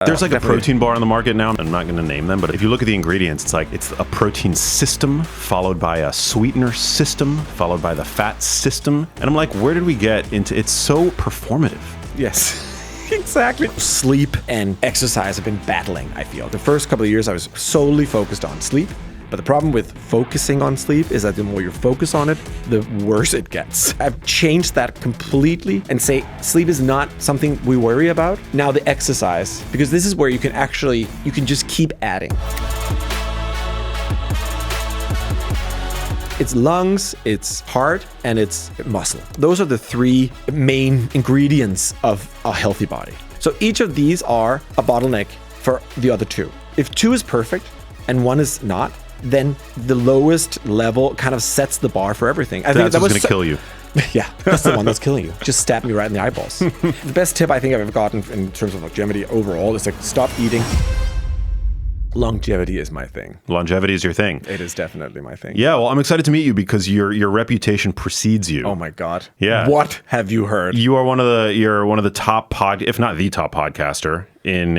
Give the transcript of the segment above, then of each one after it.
There's like a protein bar on the market now. I'm not going to name them, but if you look at the ingredients, it's a protein system followed by a sweetener system followed by the fat system. And I'm like, where did we get into? It's so performative. Yes. Exactly. Sleep and exercise have been battling, I feel. The first couple of years, I was solely focused on sleep. But the problem with focusing on sleep is that the more you focus on it, the worse it gets. I've changed that completely and say sleep is not something we worry about. Now the exercise, because this is where you can just keep adding. It's lungs, it's heart, and it's muscle. Those are the three main ingredients of a healthy body. So each of these are a bottleneck for the other two. If two is perfect and one is not, then the lowest level kind of sets the bar for everything. I think that's what's going to kill you. Yeah, that's the one that's killing you. Just stab me right in the eyeballs. The best tip I think I've ever gotten in terms of longevity overall is like stop eating. Longevity is my thing. Longevity is your thing. It is definitely my thing. Yeah, well, I'm excited to meet you because your reputation precedes you. Oh my God. Yeah. What have you heard? You're one of the top if not the top podcaster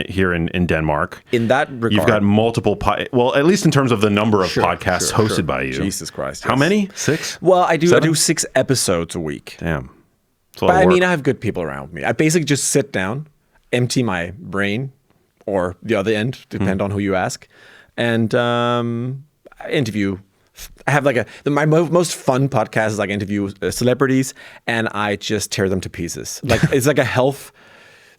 here in Denmark. In that regard, you've got multiple at least in terms of the number of podcasts hosted by you. Jesus Christ. How many? 6? Well, I do 7? 6 episodes a week. Damn. But I mean, I have good people around me. I basically just sit down, empty my brain, or the other end, depend on who you ask, and interview. I have my most fun podcast is like interview celebrities, and I just tear them to pieces. Like it's like a health.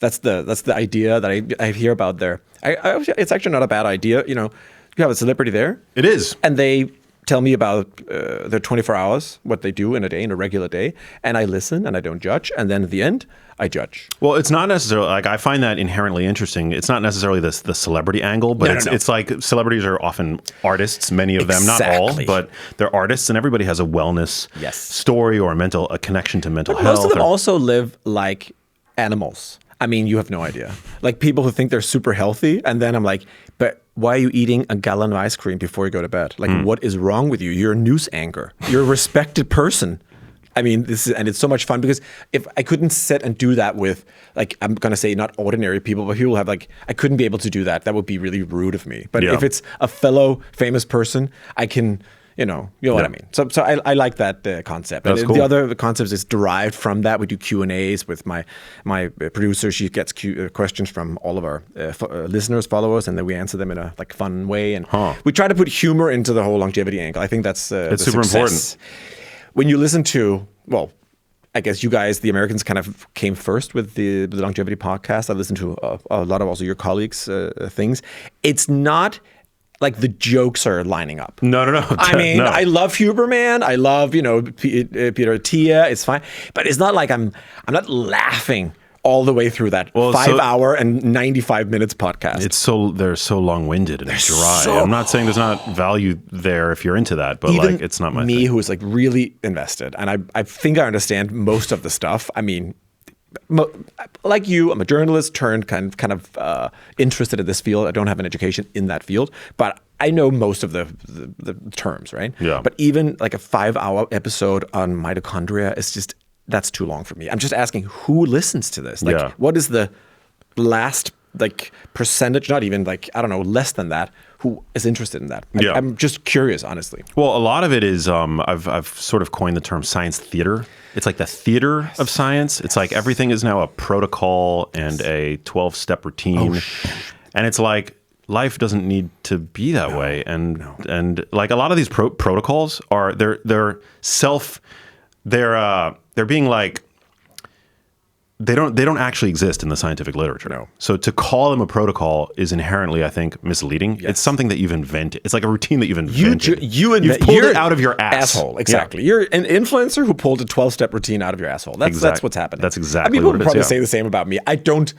That's the idea that I hear about there. It's actually not a bad idea. You know, you have a celebrity there. It is, and they tell me about their 24 hours, what they do in a day, in a regular day, and I listen and I don't judge, and then at the end, I judge. Well, it's not necessarily like I find that inherently interesting. It's not necessarily the celebrity angle, but it's like celebrities are often artists, many of them, not all, but they're artists, and everybody has a wellness story or a connection to mental health. Most of them also live like animals. I mean, you have no idea. Like people who think they're super healthy, and then I'm like, but why are you eating a gallon of ice cream before you go to bed? Like, what is wrong with you? You're a news anchor. You're a respected person. I mean, and it's so much fun because if I couldn't sit and do that with, like, I'm going to say not ordinary people, but people have I couldn't be able to do that. That would be really rude of me. But if it's a fellow famous person, I can, you know what I mean? So I like that concept. That's and cool. The other concept is derived from that. We do Q&As with my producer. She gets questions from all of our listeners, followers, and then we answer them in a fun way. And we try to put humor into the whole longevity angle. I think that's super important. When you listen to, well, I guess you guys, the Americans, kind of came first with the longevity podcast. I listened to a lot of also your colleagues' things. It's not like the jokes are lining up. No. I mean, I love Huberman. I love, Peter Tia. It's fine. But it's not like I'm not laughing all the way through that 5-hour and 95 minutes podcast. They're so long-winded and dry. I'm not saying there's not value there if you're into that, but even it's not my me thing. Who is really invested, and I think I understand most of the stuff. I mean, like you, I'm a journalist turned kind of interested in this field. I don't have an education in that field, but I know most of the terms, right? Yeah. But even like a 5-hour episode on mitochondria is just, that's too long for me. I'm just asking who listens to this? What is the last percentage, not even I don't know, less than that, who is interested in that? I'm just curious, honestly. Well, a lot of it is, I've sort of coined the term science theater. It's like the theater of science. It's like everything is now a protocol and a 12-step routine. And it's like, life doesn't need to be that way. And like a lot of these protocols are, they're being like, they don't actually exist in the scientific literature. No. So to call them a protocol is inherently, I think, misleading. Yes. It's something that you've invented. It's like a routine that you've invented. You've pulled it out of your asshole. Exactly. Yeah. You're an influencer who pulled a 12-step routine out of your asshole. That's what's happening. That's exactly people what it is. People probably say the same about me. I don't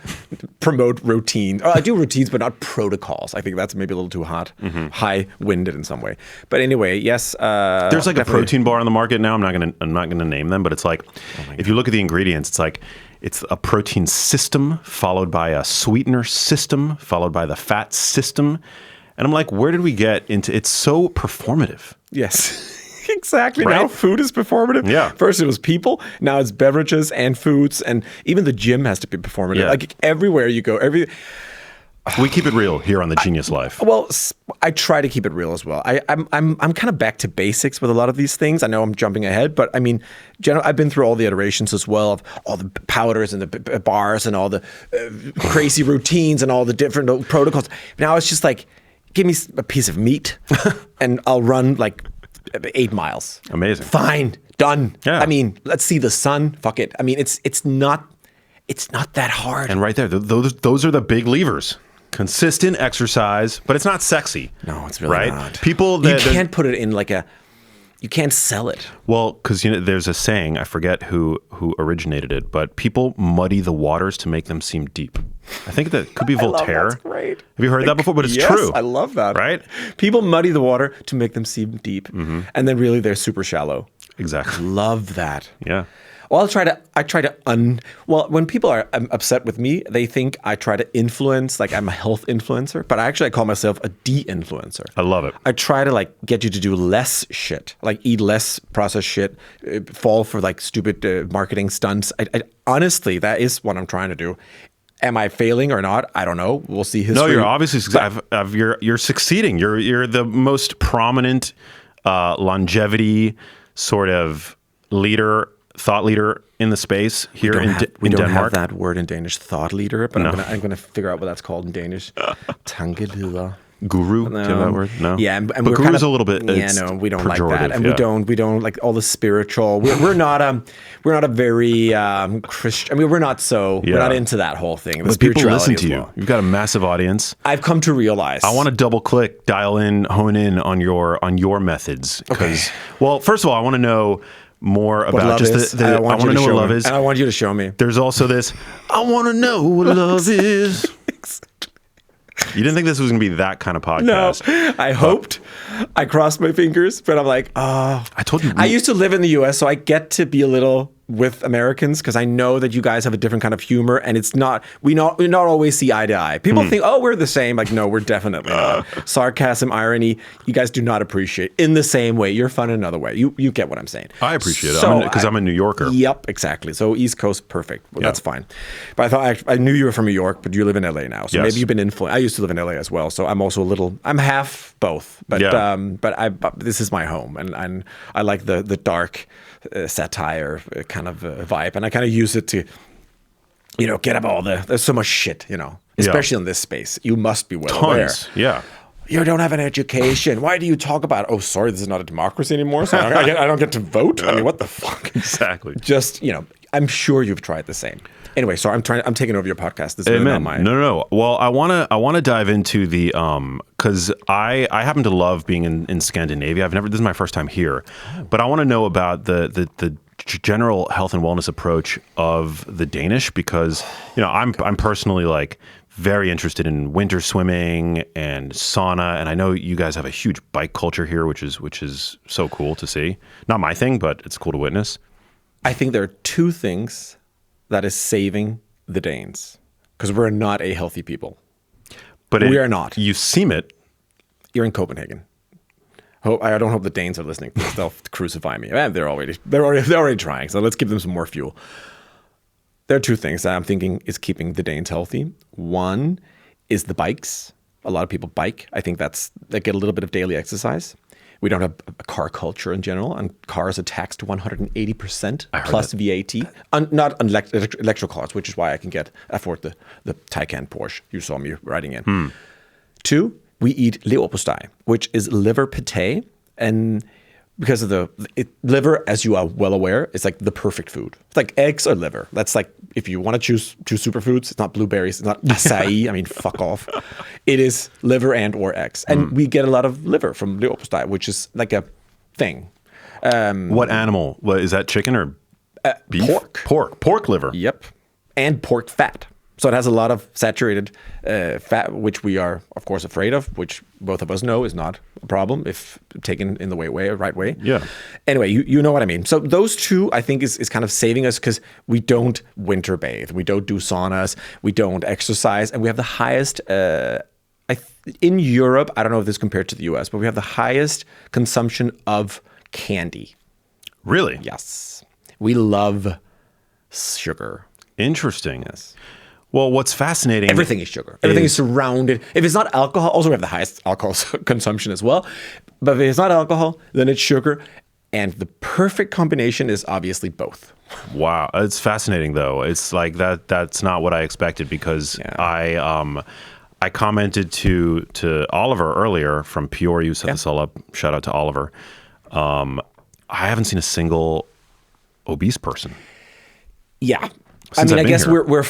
promote routines. I do routines, but not protocols. I think that's maybe a little too high-winded in some way. But anyway, yes. There's a protein bar on the market now. I'm not gonna name them, but it's like, if you look at the ingredients, it's like, it's a protein system followed by a sweetener system followed by the fat system. And I'm like, where did we get into? It's so performative. Yes, exactly. Right? Now food is performative. Yeah. First it was people. Now it's beverages and foods. And even the gym has to be performative. Yeah. Like everywhere you go, We keep it real here on The Genius Life. Well, I try to keep it real as well. I'm kind of back to basics with a lot of these things. I know I'm jumping ahead, but I mean, I've been through all the iterations as well of all the powders and the bars and all the crazy routines and all the different protocols. Now it's just like, give me a piece of meat and I'll run like 8 miles. Amazing. Fine, done. Yeah. I mean, let's see the sun. Fuck it. I mean, it's not that hard. And right there, those are the big levers. Consistent exercise, but it's not sexy. No, it's really right? not. People you can't put it in like you can't sell it. Well, because there's a saying, I forget who originated it, but people muddy the waters to make them seem deep. I think that could be Voltaire. That's great. Have you heard that before? But it's yes, true. I love that. Right? People muddy the water to make them seem deep, and then really they're super shallow. Exactly. Love that. Yeah. Well, when people are upset with me, they think I try to influence, like I'm a health influencer, but I call myself a de-influencer. I love it. I try to like get you to do less shit, like eat less processed shit, fall for like stupid marketing stunts. Honestly, that is what I'm trying to do. Am I failing or not? I don't know. We'll see history. No, you're obviously you're succeeding. You're the most prominent longevity sort of thought leader in the space here in Denmark. We don't have that word in Danish, thought leader, but I'm gonna figure out what that's called in Danish. Tankeleder. Guru, do you have that word? No. Yeah, and but we're guru's kind of, a little bit. Yeah, no, we don't like that, and yeah. we don't like all the spiritual. We're not a very Christian. I mean, we're not into that whole thing. The but people listen spirituality to you. well. You've got a massive audience. I've come to realize. I want to double click, dial in, hone in on your methods. Because, well, first of all, I want to know more about just I want to know what love is. And I want you to show me. There's also this, I want to know what love is. You didn't think this was going to be that kind of podcast. No, I hoped. I crossed my fingers, but I'm like, oh. I told you. I used to live in the U.S., so I get to be a little with Americans because I know that you guys have a different kind of humor, and it's not we not always see eye to eye. People think, oh, we're the same. Like, no, we're definitely not. Sarcasm, irony, you guys do not appreciate in the same way. You're fun in another way. You get what I'm saying. I appreciate it because I'm a New Yorker. Yep, exactly. So East Coast, perfect. Well, that's fine. But I thought I knew you were from New York, but you live in LA now, so maybe you've been influenced. I used to live in LA as well, so I'm also I'm half both. But but this is my home, and I like the dark satire kind of vibe, and I kind of use it to, get up all there's so much shit, especially in this space. You must be well aware. Yeah. You don't have an education. Why do you talk about? Oh, sorry, this is not a democracy anymore. So I don't get to vote. I mean, what the fuck? Exactly. Just I'm sure you've tried the same. Anyway, sorry, I'm taking over your podcast. This is really not mine. No. Well, I wanna dive into the because I happen to love being in Scandinavia. This is my first time here, but I want to know about the general health and wellness approach of the Danish because I'm personally like very interested in winter swimming and sauna, and I know you guys have a huge bike culture here, which is so cool to see. Not my thing, but it's cool to witness. I think there are two things that is saving the Danes because we're not a healthy people. But we are not. You seem it. You're in Copenhagen. I don't hope the Danes are listening. They'll crucify me. They're already trying. So let's give them some more fuel. There are two things that I'm thinking is keeping the Danes healthy. One is the bikes. A lot of people bike. I think they get a little bit of daily exercise. We don't have a car culture in general, and cars are taxed 180% plus VAT. Not on electric cars, which is why I can afford the Taycan Porsche you saw me riding in. Two, we eat leverpostej, which is liver pate, and because of liver, as you are well aware, is like the perfect food. It's like eggs or liver. That's like, if you want to choose superfoods, it's not blueberries, it's not acai. I mean, fuck off. It is liver and or eggs. And we get a lot of liver from leverpostej, which is like a thing. What animal? What is that, chicken or beef? Pork liver. Yep. And pork fat. So it has a lot of saturated fat, which we are, of course, afraid of, which both of us know is not a problem if taken in the right way. Yeah. Anyway, you know what I mean. So those two, I think, is kind of saving us because we don't winter bathe. We don't do saunas. We don't exercise. And we have the highest, in Europe, I don't know if this compared to the US, but we have the highest consumption of candy. Really? Yes. We love sugar. Interesting. Yes. Well, what's fascinating... Everything is sugar. Everything is surrounded. If it's not alcohol, also we have the highest alcohol consumption as well. But if it's not alcohol, then it's sugar. And the perfect combination is obviously both. Wow. It's fascinating, though. It's like that's not what I expected, because I commented to Oliver earlier from Peoria, who set this all up. Shout out to Oliver. I haven't seen a single obese person. Yeah. I guess we're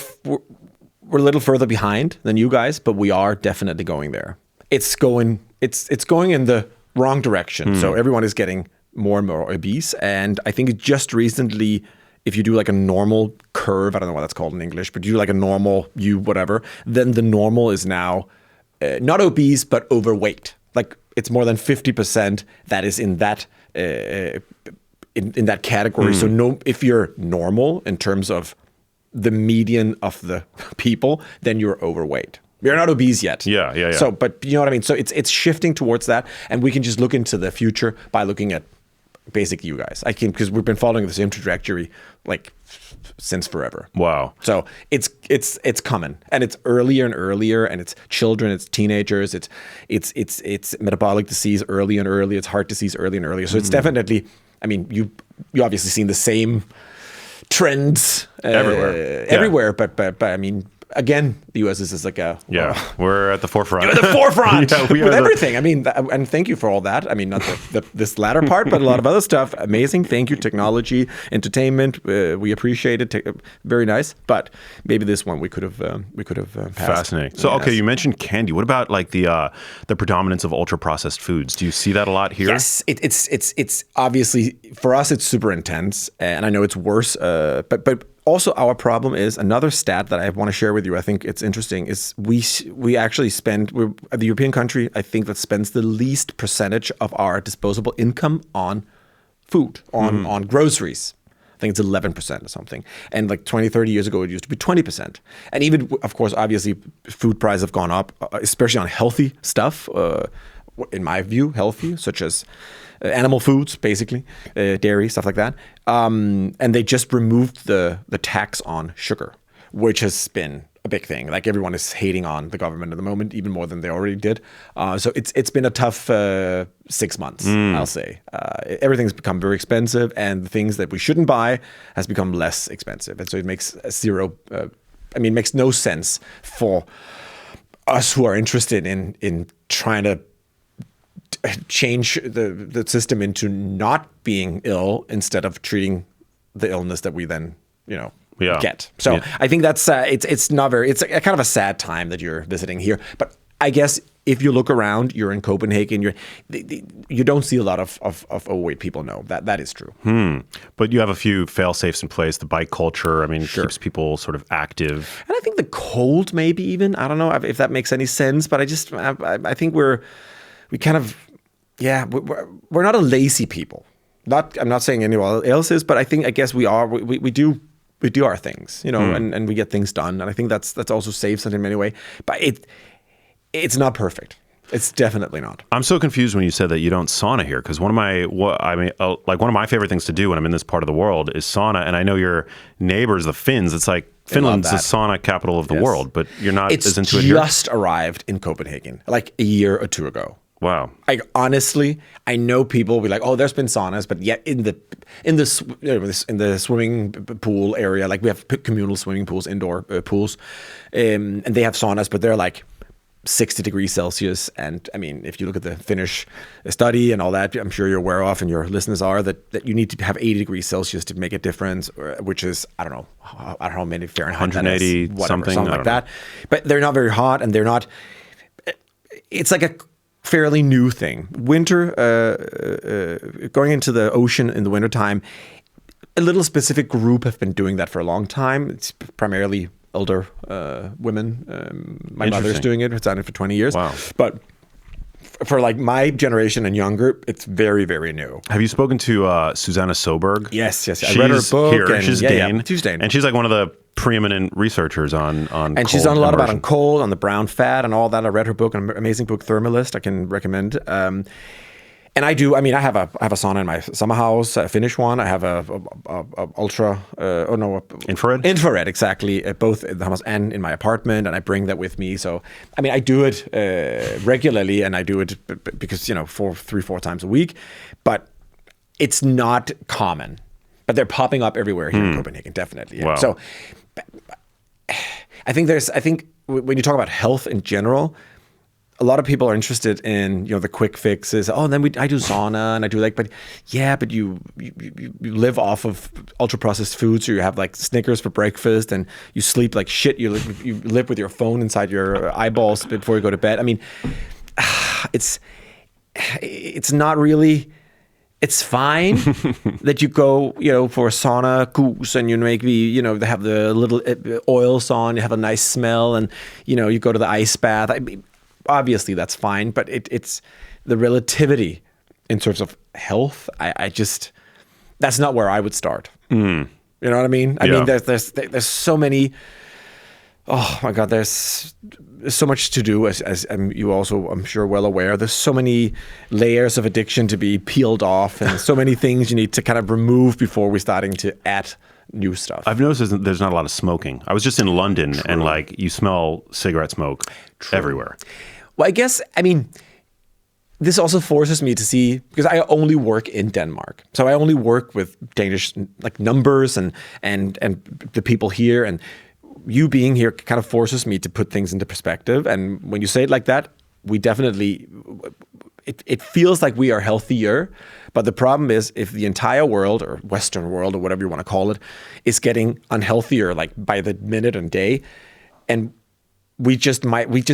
a little further behind than you guys, but we are definitely going there. It's going in the wrong direction. So everyone is getting more and more obese. And I think just recently, if you do like a normal curve, I don't know what that's called in English, but you do like a normal whatever, then the normal is now not obese, but overweight. Like it's more than 50% that is in that in that category. So if you're normal in terms of the median of the people, then you're overweight. You're not obese yet. Yeah. So, but you know what I mean? So it's shifting towards that, and we can just look into the future by looking at basically you guys. Because we've been following the same trajectory like since forever. Wow. So it's coming, and it's earlier and earlier, and it's children, it's teenagers, it's metabolic disease early and early, it's heart disease early and earlier. So it's definitely, I mean, you obviously seen the same trends everywhere, but I mean, again, the U.S. is like we're at the forefront. You're at the forefront with everything. I mean, and thank you for all that. I mean, not this latter part, but a lot of other stuff. Amazing. Thank you. Technology, entertainment. We appreciate it. Very nice. But maybe this one we could have passed. Fascinating. So, okay, you mentioned candy. What about like the predominance of ultra processed foods? Do you see that a lot here? Yes, it's obviously for us it's super intense, and I know it's worse. But also, our problem is another stat that I want to share with you. I think it's interesting. Is we actually we're the European country, I think, that spends the least percentage of our disposable income on food, on groceries. I think it's 11% or something. And like 20, 30 years ago, it used to be 20%. And even, of course, obviously, food prices have gone up, especially on healthy stuff. In my view, healthy, such as animal foods, basically, dairy, stuff like that. And they just removed the tax on sugar, which has been a big thing. Like everyone is hating on the government at the moment, even more than they already did. So it's been a tough 6 months, I'll say. Everything's become very expensive, and the things that we shouldn't buy has become less expensive. And so it makes it makes no sense for us who are interested in trying to change the system into not being ill instead of treating the illness that we then, get. So I think that's it's not very. It's a kind of a sad time that you're visiting here. But I guess if you look around, you're in Copenhagen. You don't see a lot of overweight people. No, that is true. But you have a few fail safes in place. The bike culture, keeps people sort of active. And I think the cold, maybe even. I don't know if that makes any sense. But I think we're not a lazy people. I'm not saying anyone else is, but I guess we are. We do our things, and we get things done. And I think that's also safe in many ways. But it's not perfect. It's definitely not. I'm so confused when you said that you don't sauna here, because one of my favorite things to do when I'm in this part of the world is sauna. And I know your neighbors, the Finns. It's like Finland's the sauna capital of the world, but you're not as into it here. It's just arrived in Copenhagen like a year or two ago. Wow. Honestly, I know people will be like, oh, there's been saunas, but yet in the swimming pool area, like we have communal swimming pools, indoor pools, and they have saunas, but they're like 60 degrees Celsius. And I mean, if you look at the Finnish study and all that, I'm sure you're aware of, and your listeners are, that you need to have 80 degrees Celsius to make a difference, which is, I don't know how many Fahrenheit, 180 something like that. But they're not very hot, and they're not, it's like a fairly new thing. Winter, going into the ocean in the wintertime, a little specific group have been doing that for a long time. It's primarily older women. My mother's doing it. It's done it for 20 years. Wow. But for like my generation and younger, it's very, very new. Have you spoken to Susanna Soberg? Yes. I read her book. Here. She's Dane. She's Dane. And she's like one of the preeminent researchers on and she's done a lot on cold, on the brown fat and all that. I read her book, an amazing book, Thermalist. I can recommend. And I do. I mean, I have a sauna in my summer house, a Finnish one. I have a ultra, infrared, exactly, both in the house and in my apartment, and I bring that with me. So, I mean, I do it regularly, and I do it because 3-4 times a week, but it's not common. But they're popping up everywhere here in Copenhagen, definitely. Yeah. Wow. So, I think when you talk about health in general, a lot of people are interested in the quick fixes. Oh, and then I do sauna and I do but you live off of ultra processed foods, or you have like Snickers for breakfast, and you sleep like shit. You live with your phone inside your eyeballs before you go to bed. I mean, it's not really. It's fine that you go, for a sauna goose, and you maybe, they have the little oils on, you have a nice smell, and, you go to the ice bath. I mean, obviously that's fine, but it's the relativity in terms of health. I just, that's not where I would start. You know what I mean? I mean, there's so many. Oh my God, there's so much to do, as you also, I'm sure, well aware. There's so many layers of addiction to be peeled off, and so many things you need to kind of remove before we're starting to add new stuff. I've noticed there's not a lot of smoking. I was just in London, and like you smell cigarette smoke everywhere. Well, I guess, this also forces me to see, because I only work in Denmark. So I only work with Danish like numbers and the people here, and you being here kind of forces me to put things into perspective. And when you say it like that, we definitely, it feels like we are healthier. But the problem is, if the entire world, or Western world, or whatever you want to call it, is getting unhealthier like by the minute and day, and we just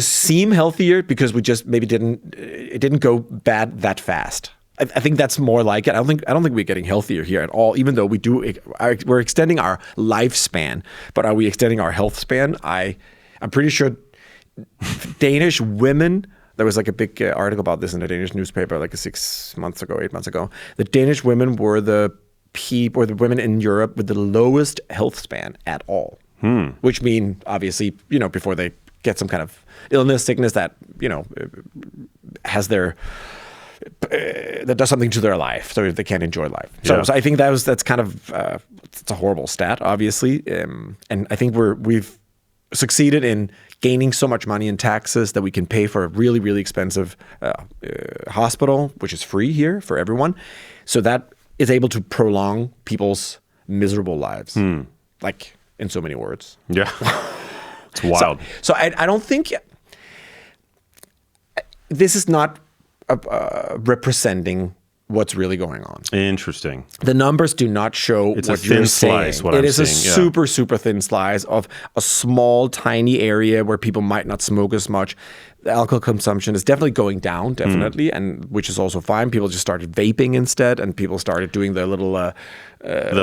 seem healthier because we just maybe it didn't go bad that fast. I think that's more like it. I don't think we're getting healthier here at all, even though we're extending our lifespan. But are we extending our health span? I'm pretty sure Danish women, there was like a big article about this in a Danish newspaper like 8 months ago. The Danish women were the women in Europe with the lowest health span at all. Which mean, obviously, before they get some kind of illness, sickness that, has that does something to their life, so they can't enjoy life. So I think that's kind of it's a horrible stat, obviously, and I think we've succeeded in gaining so much money in taxes that we can pay for a really, really expensive hospital, which is free here for everyone. So that is able to prolong people's miserable lives, like in so many words. Yeah, it's wild. So I don't think this is not representing what's really going on. Interesting. The numbers do not show it's what a thin you're slice. saying. What it I'm is seeing, a super, super thin slice of a small, tiny area where people might not smoke as much. The alcohol consumption is definitely going down, definitely, and which is also fine. People just started vaping instead, and people started doing their little the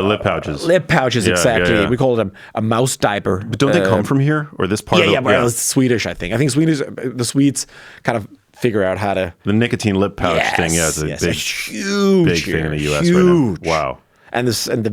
lip pouches. Lip pouches, exactly. Yeah. We call it a mouse diaper. But don't they come from here, or this part? Well, it's Swedish, I think. I think the Swedes kind of figure out how to... The nicotine lip pouch thing, it's a big thing in the U.S. right now. Wow. And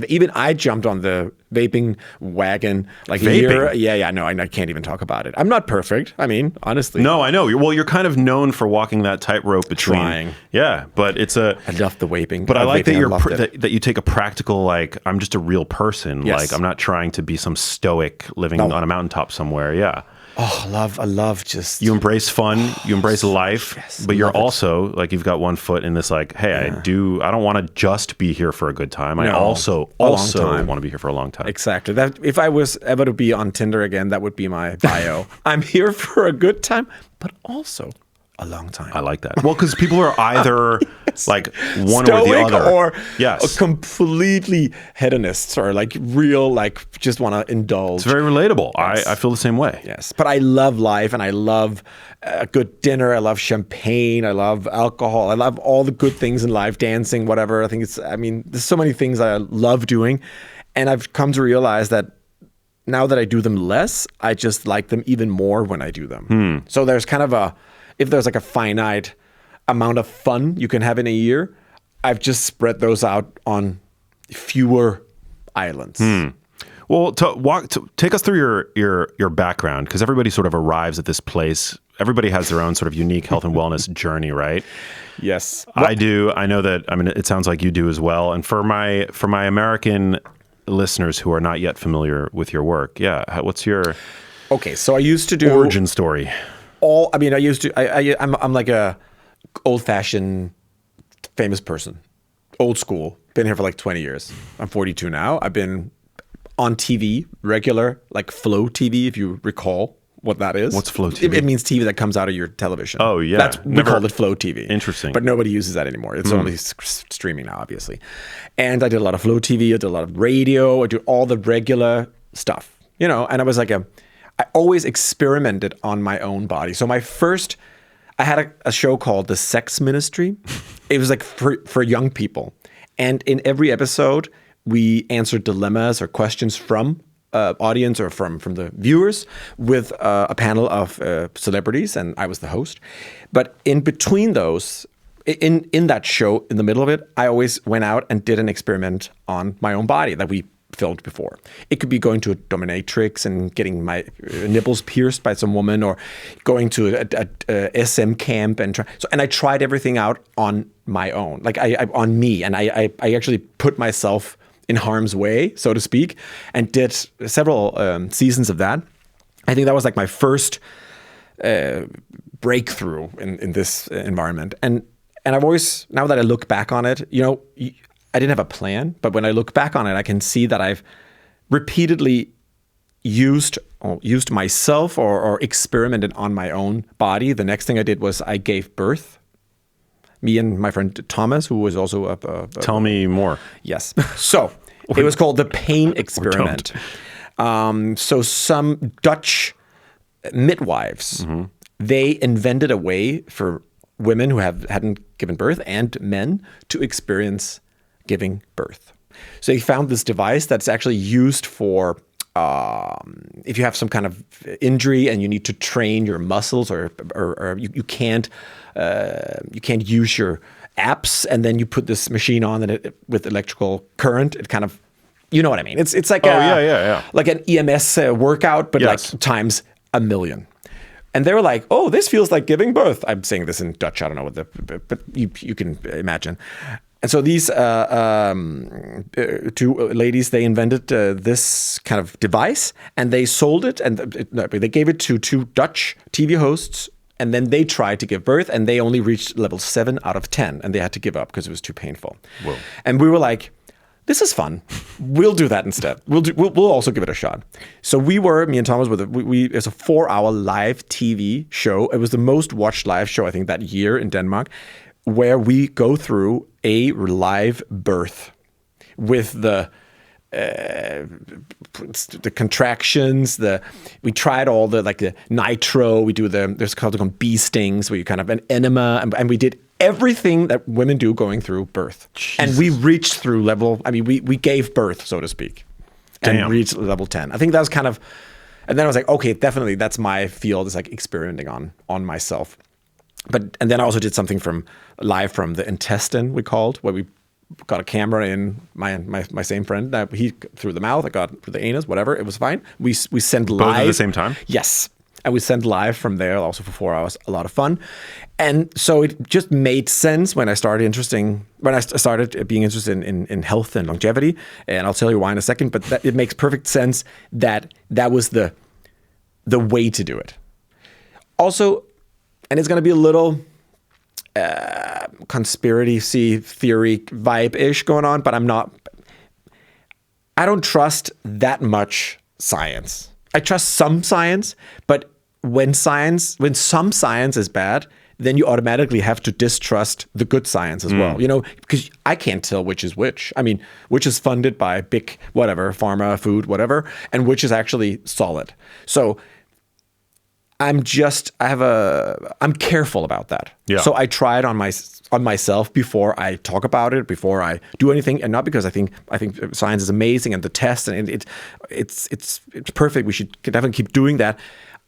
even I jumped on the vaping wagon like a year. Yeah, no, I can't even talk about it. I'm not perfect. I mean, honestly. No, I know. You're kind of known for walking that tightrope between. Trying. Yeah, but it's I love the vaping. But I like that you take a practical, like, I'm just a real person. Yes. Like, I'm not trying to be some stoic living on a mountaintop somewhere. Yeah. Oh, I love just... You embrace fun, you embrace life, but you're also, like, you've got one foot in this, like, hey, I don't want to just be here for a good time. I also want to be here for a long time. Exactly. That if I was ever to be on Tinder again, that would be my bio. I'm here for a good time, but also a long time. I like that. Well, because people are either like one stoic or the other, or completely hedonists, or like real, like just want to indulge. It's very relatable. Yes. I feel the same way. Yes, but I love life, and I love a good dinner. I love champagne. I love alcohol. I love all the good things in life, dancing, whatever. There's so many things I love doing, and I've come to realize that now that I do them less, I just like them even more when I do them. So there's kind of if there's like a finite amount of fun you can have in a year, I've just spread those out on fewer islands. Well, take us through your background, because everybody sort of arrives at this place. Everybody has their own sort of unique health and wellness journey, right? Yes, I do. I know that. I mean, it sounds like you do as well. And for my American listeners who are not yet familiar with your work, what's your okay? So I used to do origin story. I'm like a old-fashioned famous person, old school. Been here for like 20 years. I'm 42 now. I've been on TV, regular, like Flow TV, if you recall what that is. What's Flow TV? It means TV that comes out of your television. Oh, yeah. We call it Flow TV. Interesting. But nobody uses that anymore. It's only streaming now, obviously. And I did a lot of Flow TV. I did a lot of radio. I do all the regular stuff, and I was like I always experimented on my own body. So I had a show called The Sex Ministry. It was like for young people. And in every episode, we answered dilemmas or questions from audience or from the viewers with a panel of celebrities, and I was the host. But in between those, in that show, in the middle of it, I always went out and did an experiment on my own body that we filmed before. It could be going to a dominatrix and getting my nipples pierced by some woman, or going to a SM camp and I tried everything out on my own, like on me, and I actually put myself in harm's way, so to speak, and did several seasons of that. I think that was like my first breakthrough in this environment, and I've always, now that I look back on it, I didn't have a plan, but when I look back on it, I can see that I've repeatedly used myself or experimented on my own body. The next thing I did was I gave birth. Me and my friend Thomas, who was also Tell me more. Yes. So it was called the pain experiment. So some Dutch midwives, they invented a way for women who hadn't given birth and men to experience giving birth. So they found this device that's actually used for if you have some kind of injury and you need to train your muscles, or you can't use your apps, and then you put this machine on, and with electrical current, it kind of, you know what I mean? It's like like an EMS workout, but like times a million. And they were like, "Oh, this feels like giving birth." I'm saying this in Dutch. I don't know but you can imagine. And so these two ladies, they invented this kind of device, and they sold it, and they gave it to two Dutch TV hosts, and then they tried to give birth, and they only reached level 7 out of 10, and they had to give up because it was too painful. Whoa. And we were like, this is fun. We'll do that instead. We'll also give it a shot. So me and Thomas, it's a 4-hour live TV show. It was the most watched live show, I think, that year in Denmark, where we go through a live birth with the contractions. We tried all the nitro. We do there's called bee stings, where you kind of an enema, and we did everything that women do going through birth. Jesus. And we reached through level. I mean, we gave birth, so to speak, and reached level 10. I think that was kind of, and then I was like, okay, definitely that's my field, is like experimenting on myself. And then I also did something live from the intestine, we called, where we got a camera in my same friend. He through the mouth, I got through the anus, whatever. It was fine. We sent live. Both at the same time? Yes. And we sent live from there also for 4 hours. A lot of fun. And so it just made sense when I started being interested in health and longevity. And I'll tell you why in a second. But it makes perfect sense that was the way to do it. Also, and it's going to be a little conspiracy theory vibe-ish going on, but I don't trust that much science. I trust some science, but when some science is bad, then you automatically have to distrust the good science as well. Because I can't tell which is which. I mean, which is funded by big whatever, pharma, food, whatever, and which is actually solid. So I'm careful about that. Yeah. So I try it on myself before I talk about it, before I do anything, and not because I think science is amazing and the test and it's perfect. We should definitely keep doing that.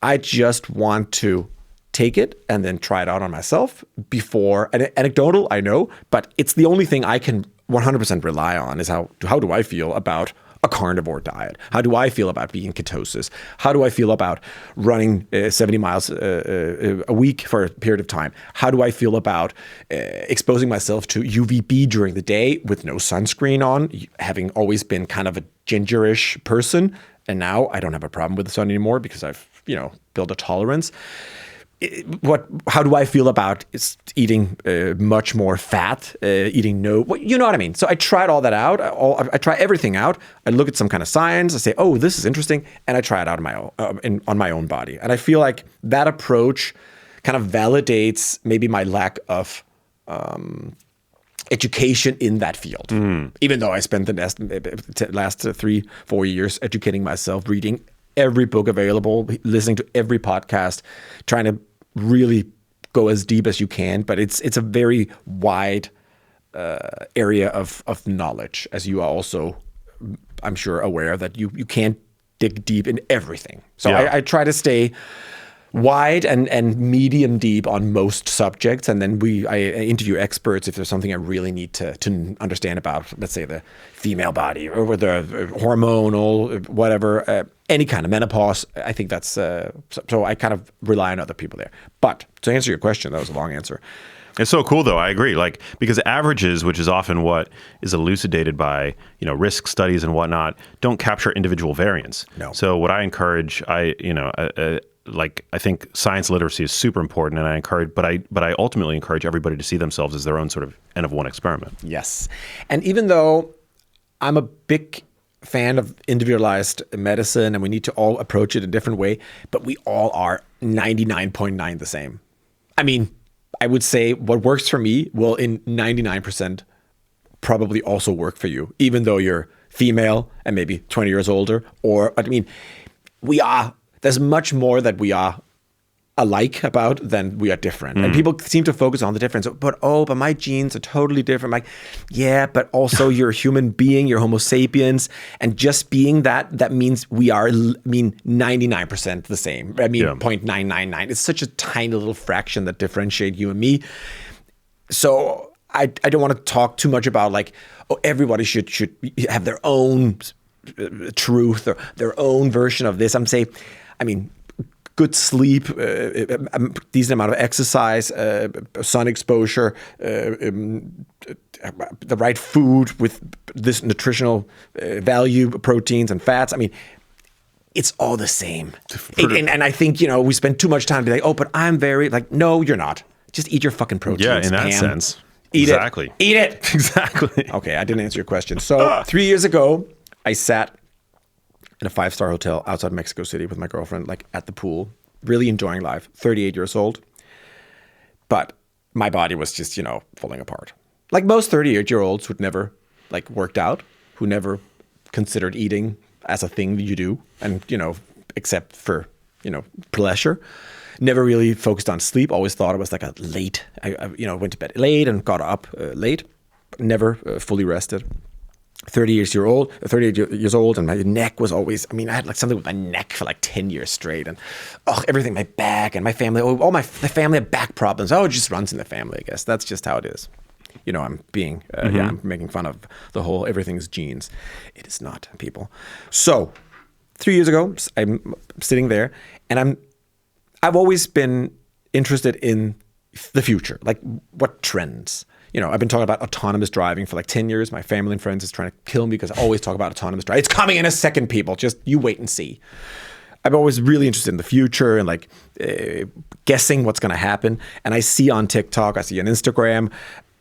I just want to take it and then try it out on myself before. And anecdotal, I know, but it's the only thing I can 100% rely on is how do I feel about a carnivore diet? How do I feel about being ketosis? How do I feel about running 70 miles a week for a period of time? How do I feel about exposing myself to UVB during the day with no sunscreen on, having always been kind of a gingerish person, and now I don't have a problem with the sun anymore because I've, built a tolerance. How do I feel about eating much more fat, eating you know what I mean? So I tried all that out. I try everything out. I look at some kind of science. I say, oh, this is interesting. And I try it out on my own body. And I feel like that approach kind of validates maybe my lack of education in that field. Even though I spent the last 3-4 years educating myself, reading every book available, listening to every podcast, trying to really go as deep as you can. But it's a very wide area of knowledge, as you are also, I'm sure, aware that you can't dig deep in everything. So I try to stay wide and medium deep on most subjects, and then I interview experts if there's something I really need to understand about, let's say the female body or the hormonal, whatever, any kind of menopause. I think that's so I kind of rely on other people there. But to answer your question, that was a long answer. It's so cool, though. I agree. Because averages, which is often what is elucidated by, risk studies and whatnot, don't capture individual variance. No. So what I encourage, I think science literacy is super important, and but I ultimately encourage everybody to see themselves as their own sort of N of one experiment. Yes. And even though I'm a big fan of individualized medicine and we need to all approach it a different way, but we all are 99.9 the same. I mean, I would say what works for me will in 99% probably also work for you, even though you're female and maybe 20 years older. There's much more that we are alike about than we are different. And people seem to focus on the difference. But my genes are totally different. I'm like, yeah, but also you're a human being, you're Homo sapiens. And just being that means we are, 99% the same. 0.999. It's such a tiny little fraction that differentiate you and me. So I don't want to talk too much about everybody should have their own truth or their own version of this. I'm saying, good sleep, decent amount of exercise, sun exposure, the right food with this nutritional value, proteins and fats. It's all the same. And I think, we spend too much time to be like, but I'm very no, you're not. Just eat your fucking proteins. Yeah, in that sense. Eat exactly. it. Eat it. Exactly. Okay, I didn't answer your question. So 3 years ago, I sat in a 5-star hotel outside Mexico City with my girlfriend, at the pool, really enjoying life, 38 years old. But my body was just, falling apart. Like most 38-year-olds who'd never, worked out, who never considered eating as a thing you do, and, except for, pleasure. Never really focused on sleep, always thought it was a late, I went to bed late and got up late, never fully rested. 38 years old, and my neck was always, I had something with my neck for 10 years straight, and everything, my back and my family, the family had back problems. It just runs in the family, I guess. That's just how it is. I'm being, I'm making fun of the whole everything's genes. It is not, people. So 3 years ago, I'm sitting there, and I've always been interested in the future, what trends. I've been talking about autonomous driving for 10 years. My family and friends is trying to kill me because I always talk about autonomous driving. It's coming in a second, people. Just you wait and see. I'm always really interested in the future and guessing what's going to happen. And I see on TikTok, I see on Instagram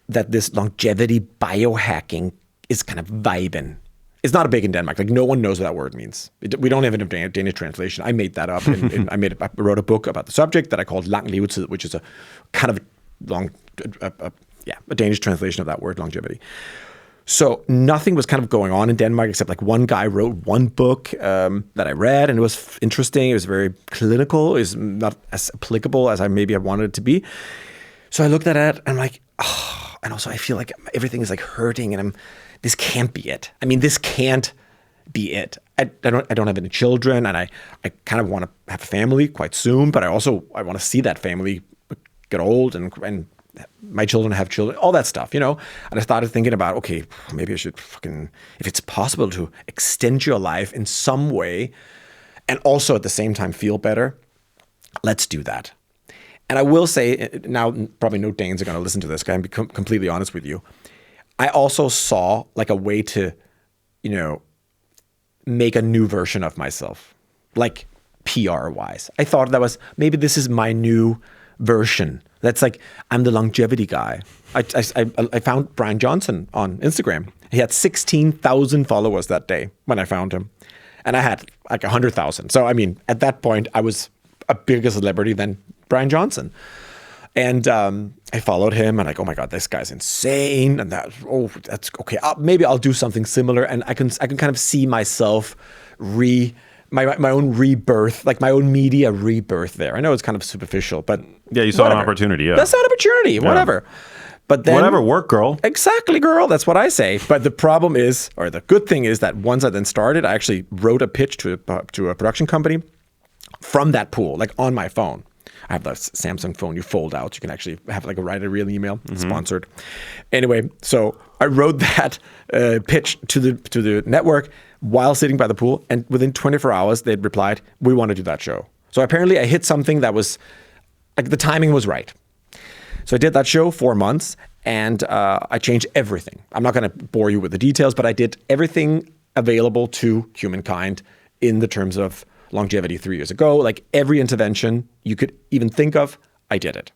that this longevity biohacking is kind of vibing. It's not big in Denmark. No one knows what that word means. We don't have a Danish translation. I made that up. I wrote a book about the subject that I called lang levetid, which is a kind of long... a Danish translation of that word, longevity. So nothing was kind of going on in Denmark except one guy wrote one book that I read, and it was interesting. It was very clinical. It was not as applicable as I wanted it to be. So I looked at it and I'm and also I feel like everything is hurting, and this can't be it. This can't be it. I don't have any children, and I kind of want to have a family quite soon, but I want to see that family get old and my children have children, all that stuff, And I started thinking about, okay, maybe I should if it's possible to extend your life in some way and also at the same time feel better, let's do that. And I will say, now probably no Danes are going to listen to this, because I'm being completely honest with you. I also saw like a way to, make a new version of myself, like PR-wise. I thought maybe this is my new version. That's like, I'm the longevity guy. I found Brian Johnson on Instagram. He had 16,000 followers that day when I found him. And I had like 100,000. So, at that point, I was a bigger celebrity than Brian Johnson. And I followed him and like, oh my God, this guy's insane. And that's okay. Maybe I'll do something similar. And I can kind of see myself my own rebirth, like my own media rebirth there. I know it's kind of superficial, but yeah, you saw an opportunity. Yeah, that's an opportunity. Whatever. But then, whatever, work, girl. Exactly, girl. That's what I say. But the problem is, or the good thing is, that once I then started, I actually wrote a pitch to a production company from that pool, like on my phone. I have the Samsung phone you fold out. You can actually have like write a real email, sponsored. Anyway, so I wrote that pitch to the network while sitting by the pool, and within 24 hours they replied, "We want to do that show." So apparently I hit something that was like the timing was right. So I did that show 4 months, and I changed everything. I'm not going to bore you with the details, but I did everything available to humankind in the terms of longevity 3 years ago. Like every intervention you could even think of, I did it.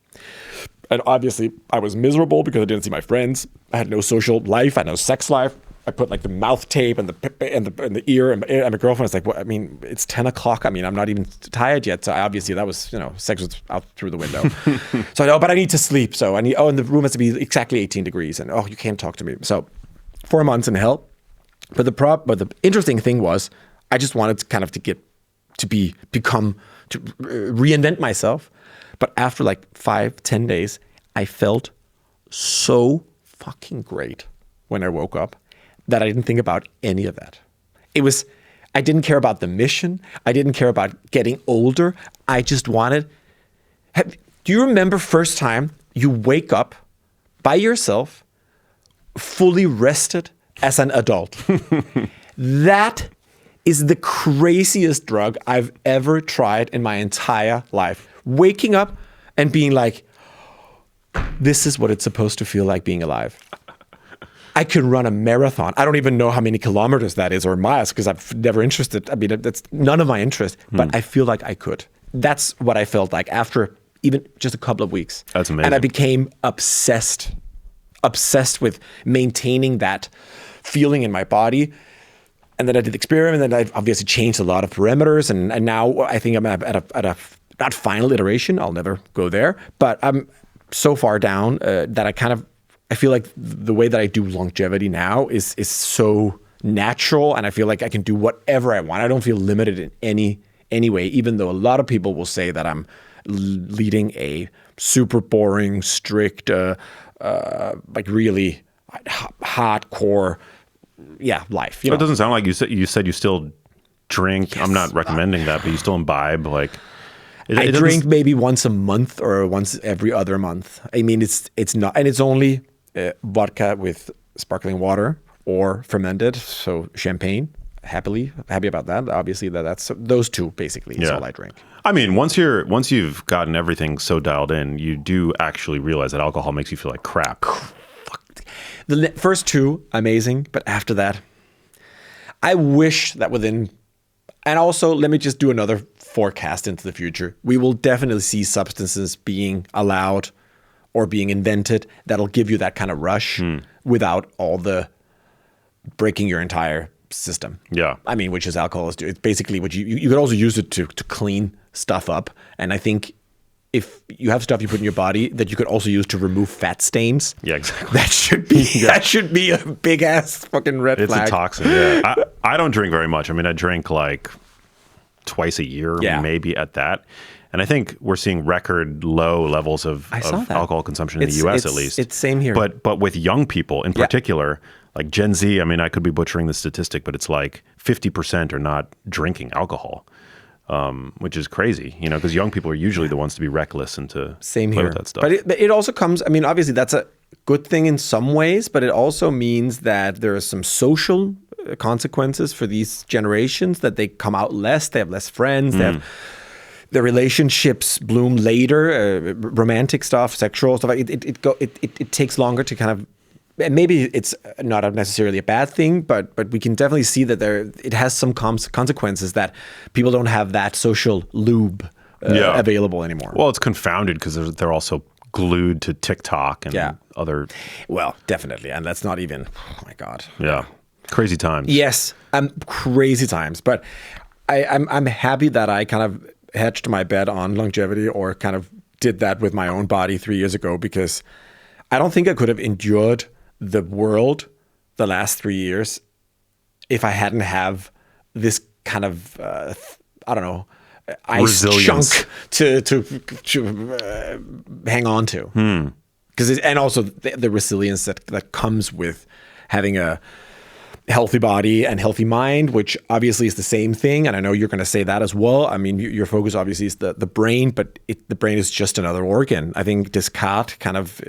And obviously I was miserable because I didn't see my friends. I had no social life. I had no sex life. I put like the mouth tape and the ear, and my girlfriend was like, well, it's 10 o'clock. I'm not even tired yet. So obviously that was, sex was out through the window. So I know, but I need to sleep. So and the room has to be exactly 18 degrees. And you can't talk to me. So 4 months in hell. But the interesting thing was, I just wanted to kind of to reinvent myself. But after like 5-10 days, I felt so fucking great when I woke up that I didn't think about any of that. I didn't care about the mission. I didn't care about getting older. I just wanted, do you remember first time you wake up by yourself, fully rested as an adult? That is the craziest drug I've ever tried in my entire life. Waking up and being like, this is what it's supposed to feel like being alive. I could run a marathon. I don't even know how many kilometers that is or miles, because I've never interested. That's none of my interest, but I feel like I could. That's what I felt like after even just a couple of weeks. That's amazing. And I became obsessed with maintaining that feeling in my body. And then I did the experiment, and then I obviously changed a lot of parameters. And now I think I'm at a not final iteration. I'll never go there, but I'm so far down that I feel like the way that I do longevity now is so natural, and I feel like I can do whatever I want. I don't feel limited in any way, even though a lot of people will say that I'm leading a super boring, strict, like really hardcore, life. It doesn't sound like you said you still drink. Yes. I'm not recommending that, but you still imbibe. Like I drink maybe once a month or once every other month. It's not, and it's only vodka with sparkling water or fermented, so champagne. Happy about that. Obviously, that's those two basically is all I drink. Once you've gotten everything so dialed in, you do actually realize that alcohol makes you feel like crap. The first two, amazing, but after that, I wish that within, and also let me just do another forecast into the future. We will definitely see substances being allowed or being invented that'll give you that kind of rush without all the breaking your entire system. Yeah. Which is alcohol. It's basically what you could also use it to clean stuff up. And I think if you have stuff you put in your body that you could also use to remove fat stains. Yeah, exactly. That should be a big ass fucking red flag. It's a toxin. Yeah. I don't drink very much. I drink like twice a year, maybe at that. And I think we're seeing record low levels of alcohol consumption in the US at least. It's same here. But with young people in particular, like Gen Z, I could be butchering the statistic, but it's like 50% are not drinking alcohol. which is crazy, because young people are usually the ones to be reckless and to Same play here. with that stuff. But it also comes, I mean, obviously that's a good thing in some ways, but it also means that there are some social consequences for these generations, that they come out less, they have less friends, they have the relationships bloom later, romantic stuff, sexual stuff. It takes longer to kind of, and maybe it's not necessarily a bad thing, but we can definitely see that it has some consequences, that people don't have that social lube available anymore. Well, it's confounded because they're also glued to TikTok and other. Well, definitely, and that's not even. Oh my God. Yeah, crazy times. Yes, crazy times. But I'm happy that I kind of hedged my bet on longevity, or kind of did that with my own body 3 years ago, because I don't think I could have endured the world the last 3 years if I hadn't have this kind of I don't know, ice chunk to hang on to. Because and also the resilience that comes with having a healthy body and healthy mind, which obviously is the same thing. And I know you're going to say that as well. I mean, your focus obviously is the brain, but the brain is just another organ. I think Descartes kind of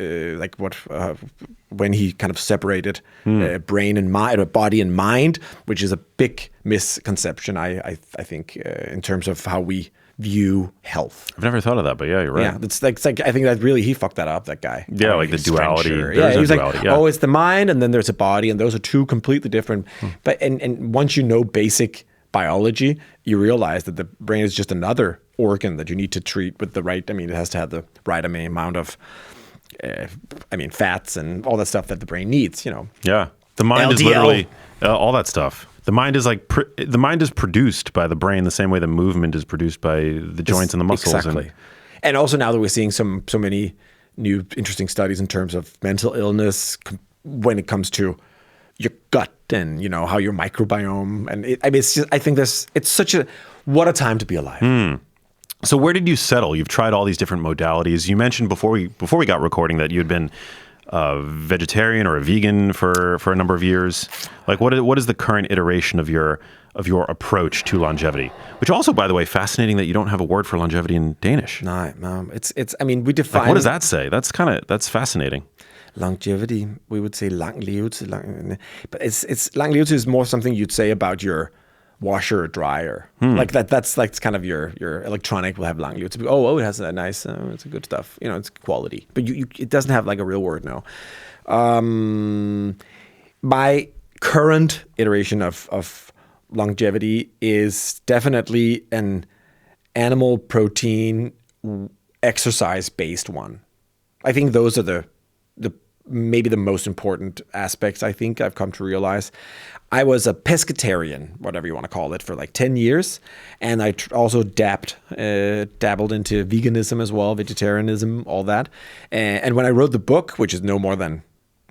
when he kind of separated brain and mind, body and mind, which is a big misconception, I think, in terms of how we view health. I've never thought of that, but yeah, you're right. Yeah, it's like I think that really he fucked that up, that guy. Yeah, like the duality. Yeah, he's like, oh, it's the mind, and then there's a body, and those are two completely different. But and once you know basic biology, you realize that the brain is just another organ that you need to treat with the right. I mean, it has to have the right amount of, fats and all that stuff that the brain needs. Yeah, the mind is literally all that stuff. The mind is the mind is produced by the brain the same way the movement is produced by the joints and the muscles. Exactly. And also now that we're seeing so many new interesting studies in terms of mental illness when it comes to your gut and how your microbiome, and it's just, I think it's what a time to be alive. So where did you settle? You've tried all these different modalities. You mentioned before we got recording that you had been a vegetarian or a vegan for a number of years. Like what is the current iteration of your approach to longevity? Which also, by the way, fascinating that you don't have a word for longevity in Danish. No, it's. I mean, we define. Like, what does that say? That's fascinating. Longevity, we would say lang levelse, but it's lang levelse is more something you'd say about your washer or dryer. Like that's like kind of your electronic will have lang levelse. Oh, it has a nice, it's a good stuff. It's quality, but it doesn't have like a real word. No. My current iteration of longevity is definitely an animal protein exercise based one. I think those are the maybe the most important aspects. I think I've come to realize. I was a pescatarian, whatever you want to call it, for like 10 years. And I also dabbled into veganism as well, vegetarianism, all that. And when I wrote the book, which is no more than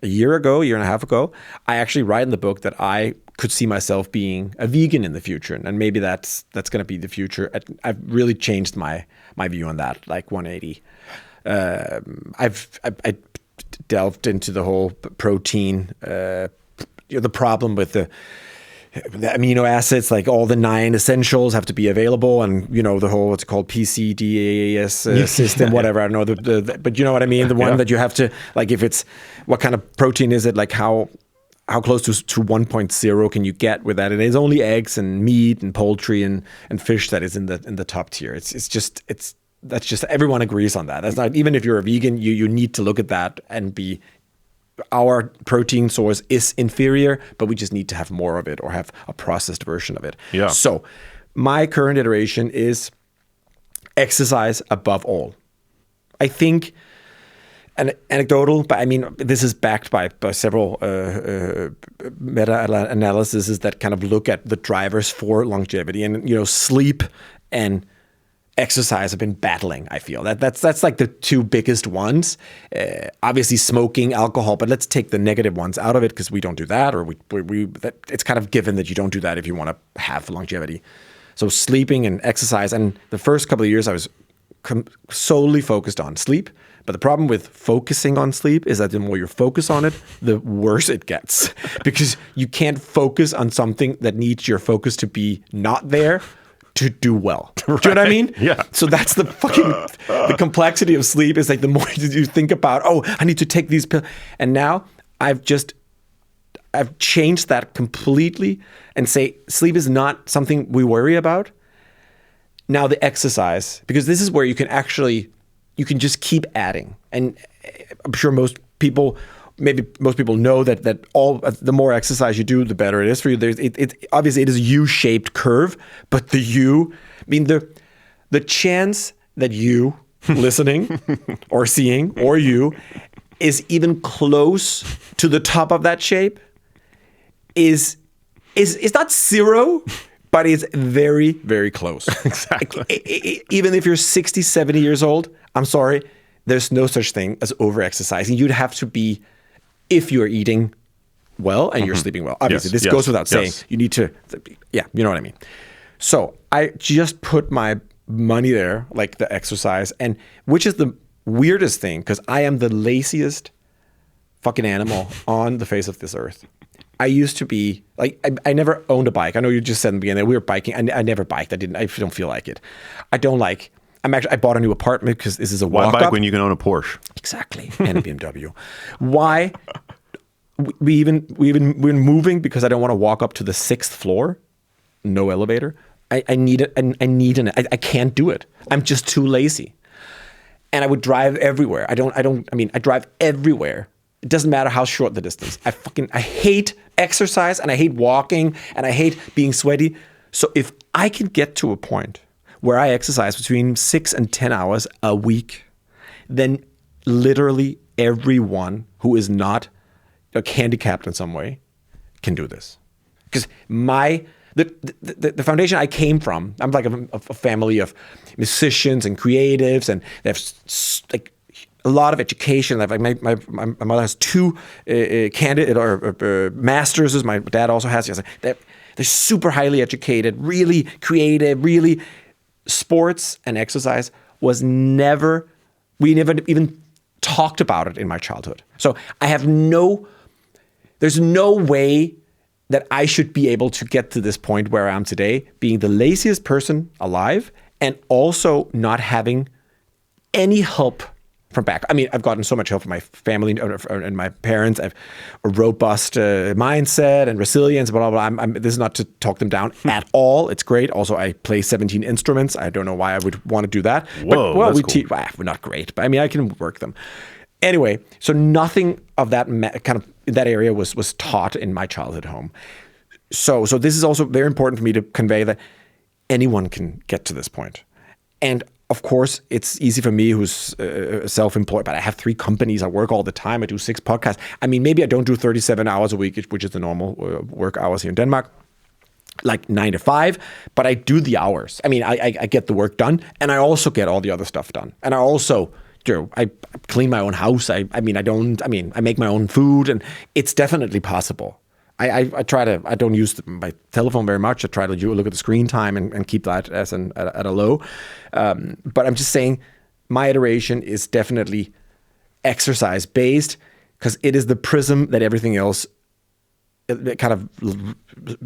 a year and a half ago, I actually write in the book that I could see myself being a vegan in the future. And maybe that's going to be the future. I've really changed my view on that, like 180. I delved into the whole protein, the problem with the amino acids, like all the 9 essentials have to be available, and the whole what's called PCDAS system, whatever. I don't know but you know what I mean. The one that you have to, like, if it's what kind of protein is it, like how close to 1.0 can you get with that? And it's only eggs and meat and poultry and fish that is in the top tier. That's just everyone agrees on that. That's not, even if you're a vegan, you need to look at that and be. Our protein source is inferior, but we just need to have more of it or have a processed version of it. Yeah. So my current iteration is exercise above all. I think an anecdotal, but I mean, this is backed by several meta-analyses that kind of look at the drivers for longevity, and sleep and exercise have been battling. I feel that's like the two biggest ones. Obviously, smoking, alcohol, but let's take the negative ones out of it because we don't do that, or it's kind of given that you don't do that if you want to have longevity. So sleeping and exercise, and the first couple of years I was solely focused on sleep. But the problem with focusing on sleep is that the more you focus on it, the worse it gets, because you can't focus on something that needs your focus to be not there to do well. Do you know what I mean? Yeah. So that's the complexity of sleep is like the more you think about, oh, I need to take these pills. And now I've changed that completely and say sleep is not something we worry about. Now the exercise, because this is where you can just keep adding. And I'm sure most people know that the more exercise you do, the better it is for you. Obviously it is a U-shaped curve, but the chance that you listening or seeing or you is even close to the top of that shape is not zero, but it's very, very close. Exactly. Even if you're 60, 70 years old, I'm sorry, there's no such thing as over-exercising. You'd have to be, if you're eating well and you're sleeping well. Obviously, this goes without saying. You need to, you know what I mean. So I just put my money there, like the exercise, and which is the weirdest thing, because I am the laziest fucking animal on the face of this earth. I used to be like, I never owned a bike. I know you just said in the beginning that we were biking. I never biked. I don't feel like it. I bought a new apartment because this is a walk-up. Why bike when you can own a Porsche? Exactly. And a BMW. Why? We're moving because I don't want to walk up to the 6th floor. No elevator. I need it. I can't do it. I'm just too lazy. And I would drive everywhere. I drive everywhere. It doesn't matter how short the distance. I hate exercise and I hate walking and I hate being sweaty. So if I can get to a point where I exercise between 6 and 10 hours a week, then literally everyone who is not handicapped in some way can do this. Because the foundation I came from, I'm like a family of musicians and creatives, and they have like a lot of education. Like my mother has 2 candidate or masters. My dad also has. They're super highly educated, really creative, really. Sports and exercise we never even talked about it in my childhood. So there's no way that I should be able to get to this point where I am today, being the laziest person alive and also not having any help from back. I mean, I've gotten so much help from my family and my parents. I have a robust mindset and resilience, blah, blah, blah. This is not to talk them down at all. It's great. Also, I play 17 instruments. I don't know why I would want to do that. Whoa, but, that's cool. We're not great, but I mean, I can work them. Anyway, so nothing of that kind of in that area was taught in my childhood home. So this is also very important for me to convey that anyone can get to this point. And of course, it's easy for me who's self-employed, but I have 3 companies. I work all the time. I do 6 podcasts. I mean, maybe I don't do 37 hours a week, which is the normal work hours here in Denmark, like 9 to 5, but I do the hours. I mean, I get the work done, and I also get all the other stuff done. And I also, I clean my own house. I make my own food, and it's definitely possible. I don't use my telephone very much. I try to look at the screen time and keep that at a low. But I'm just saying my iteration is definitely exercise based because it is the prism that everything else it kind of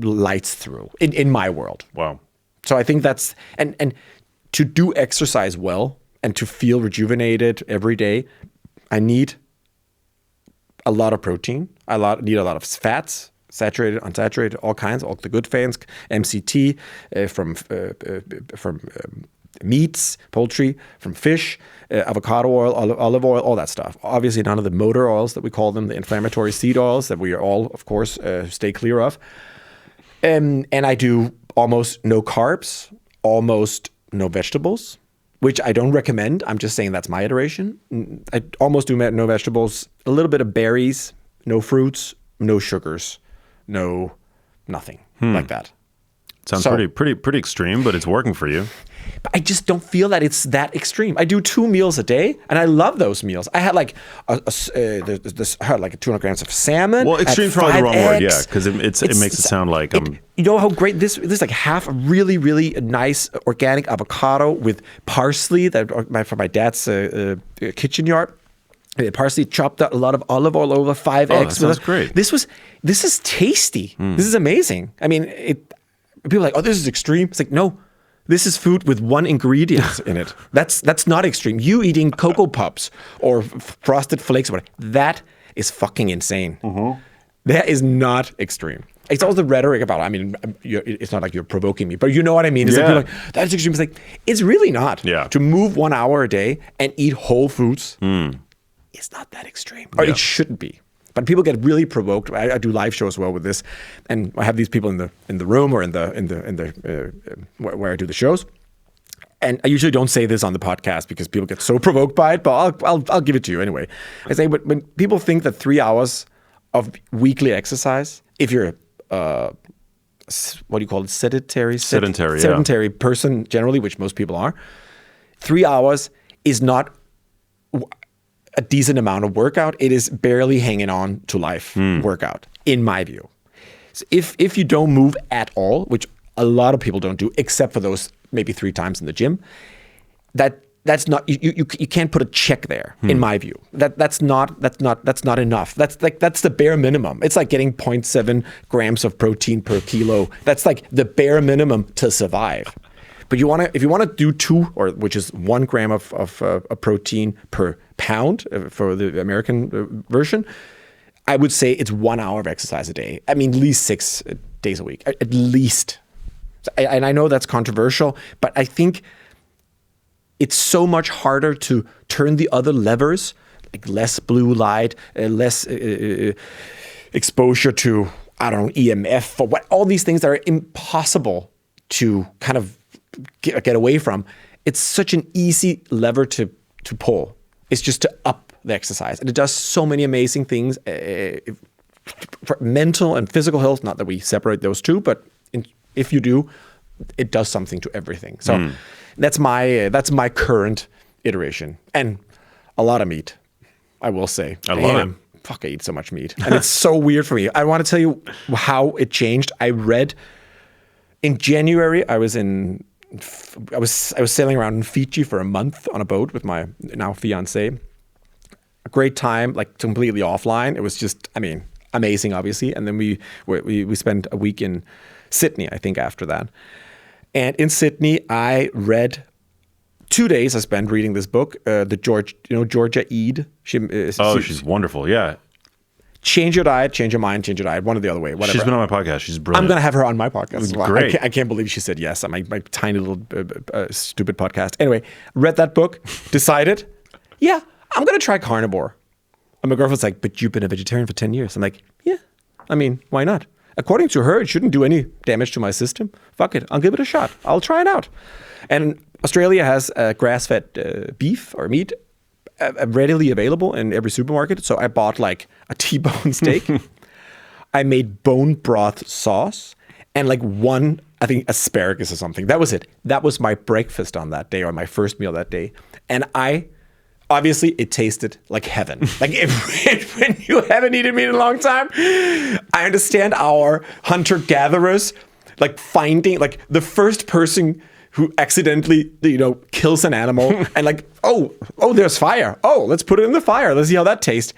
lights through in my world. Wow. So I think that's, and to do exercise well and to feel rejuvenated every day, I need a lot of protein. Need a lot of fats. Saturated, unsaturated, all kinds, all the good fats, MCT from meats, poultry, from fish, avocado oil, olive oil, all that stuff. Obviously, none of the motor oils that we call them, the inflammatory seed oils that we are all, of course, stay clear of. And I do almost no carbs, almost no vegetables, which I don't recommend. I'm just saying that's my iteration. I almost do no vegetables, a little bit of berries, no fruits, no sugars. No, nothing like that. Sounds pretty extreme, but it's working for you. But I just don't feel that it's that extreme. I do 2 meals a day, and I love those meals. I had like I had like 200 grams of salmon. Well, extreme is probably the wrong word, yeah, because it makes it sound like you know how great this is. Like half a really really nice organic avocado with parsley from my dad's kitchen yard. Parsley chopped up, a lot of olive oil over 5 eggs. That sounds great. This is tasty. This is amazing. I mean, people are like, oh, this is extreme. It's like, no, This is food with one ingredient in it. That's not extreme. You eating Cocoa Puffs or Frosted Flakes or whatever, that is fucking insane. That is not extreme. It's all the rhetoric about, I mean, it's not like you're provoking me, but you know what I mean. It's like, you're like, that's extreme. It's like, it's really not. Yeah. To move 1 hour a day and eat whole foods, it's not that extreme. Or it shouldn't be. But people get really provoked. I do live shows as well with this, and I have these people in the room or in the where I do the shows. And I usually don't say this on the podcast because people get so provoked by it. But I'll give it to you anyway. I say, but when people think that 3 hours of weekly exercise, if you're what do you call it, sedentary person generally, which most people are, 3 hours is not a decent amount of workout. It is barely hanging on to life workout, in my view. So if you don't move at all, which a lot of people don't do, except for those maybe 3 times in the gym, that's not you can't put a check there, in my view. That's not enough. That's the bare minimum. It's like getting 0.7 grams of protein per kilo. That's like the bare minimum to survive. But if you want to do 2, or which is 1 gram of protein per pound for the American version, I would say it's 1 hour of exercise a day. I mean, at least 6 days a week, at least. And I know that's controversial, but I think it's so much harder to turn the other levers, like less blue light, less exposure to, I don't know, EMF, or all these things that are impossible to kind of get away from. It's such an easy lever to pull. It's just to up the exercise. And it does so many amazing things for mental and physical health. Not that we separate those two, but if you do, it does something to everything. So that's my current iteration. And a lot of meat, I will say. I love it. Fuck, I eat so much meat. And it's so weird for me. I want to tell you how it changed. I read in January, I was sailing around in Fiji for a month on a boat with my now fiance. A great time, like completely offline. It was just, I mean, amazing, obviously. And then we spent a week in Sydney, I think, after that. And in Sydney, I read 2 days. I spent reading this book, Georgia Ede. She's wonderful. Yeah. Change your diet, change your mind, change your diet. One or the other way. Whatever. She's been on my podcast. She's brilliant. I'm going to have her on my podcast as well. Great. I can't believe she said yes on my tiny little stupid podcast. Anyway, read that book, decided, yeah, I'm going to try carnivore. And my girlfriend's like, but you've been a vegetarian for 10 years. I'm like, yeah, I mean, why not? According to her, it shouldn't do any damage to my system. Fuck it. I'll give it a shot. I'll try it out. And Australia has grass-fed beef or meat readily available in every supermarket. So I bought like a T-bone steak. I made bone broth sauce and like one, I think, asparagus or something. That was it. That was my breakfast on that day, or my first meal that day. And obviously, it tasted like heaven. Like when you haven't eaten meat in a long time, I understand our hunter-gatherers, like finding, like the first person who accidentally, kills an animal and like, oh, there's fire. Oh, let's put it in the fire. Let's see how that tastes.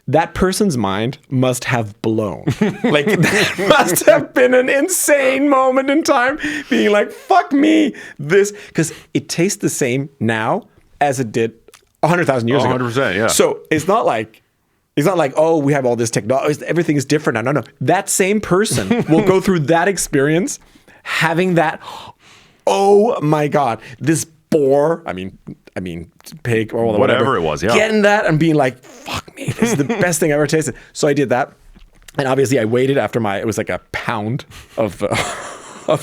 That person's mind must have blown. Like, that must have been an insane moment in time, being like, fuck me, this. Because it tastes the same now as it did 100,000 years ago. 100%, yeah. So it's not like, oh, we have all this technology. Everything is different now. No. That same person will go through that experience, having that, oh my God, this boar, I mean, pig or whatever it was, yeah. Getting that and being like, fuck me, this is the best thing I ever tasted. So I did that. And obviously I waited after it was like a pound of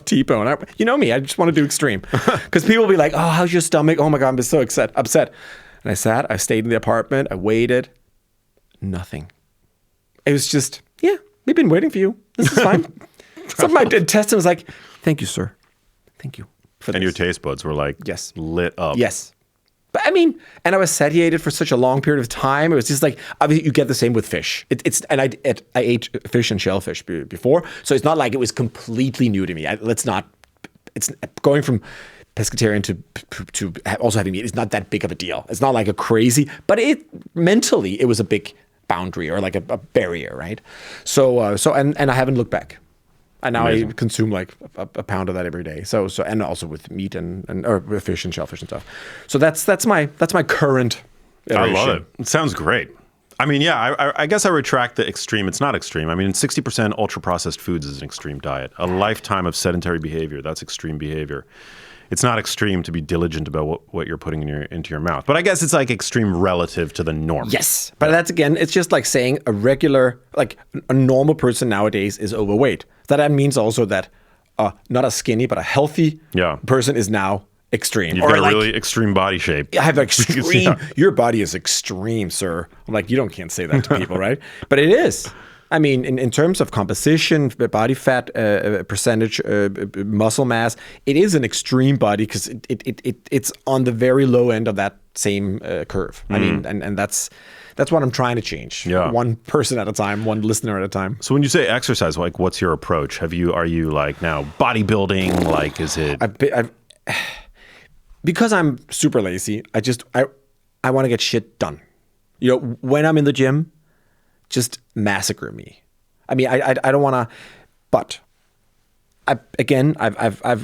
T-bone. You know me, I just want to do extreme. Because people will be like, oh, how's your stomach? Oh my God, I'm so upset. And I stayed in the apartment, I waited, nothing. It was just, yeah, we've been waiting for you. This is fine. So my intestine was like, thank you, sir. Thank you. And your taste buds were like lit up. Yes. But I mean, and I was satiated for such a long period of time. It was just like, obviously you get the same with fish. I ate fish and shellfish before. So it's not like it was completely new to me. It's going from pescatarian to also having meat. It's not that big of a deal. It's not like a crazy, but mentally it was a big boundary or like a barrier, right? So I haven't looked back. And now Amazing. I consume like a pound of that every day. So and also with meat and or with fish and shellfish and stuff. So that's my current iteration. I love it. It sounds great. I mean, yeah, I guess I retract the extreme. It's not extreme. I mean, 60% ultra-processed foods is an extreme diet. A lifetime of sedentary behavior, that's extreme behavior. It's not extreme to be diligent about what you're putting into your mouth. But I guess it's like extreme relative to the norm. Yes. But that's, again, it's just like saying a normal person nowadays is overweight. That means also that not a skinny, but a healthy person is now extreme. You've got a really extreme body shape. I have extreme. Your body is extreme, sir. I'm like, can't say that to people, right? But it is. I mean, in terms of composition, body fat percentage, muscle mass, it is an extreme body because it's on the very low end of that same curve. I mean, and that's what I'm trying to change. Yeah. One person at a time, one listener at a time. So when you say exercise, like, what's your approach? Are you like now bodybuilding? Like, is it? Because I'm super lazy, I want to get shit done. When I'm in the gym, just massacre me. I mean, I don't want to, but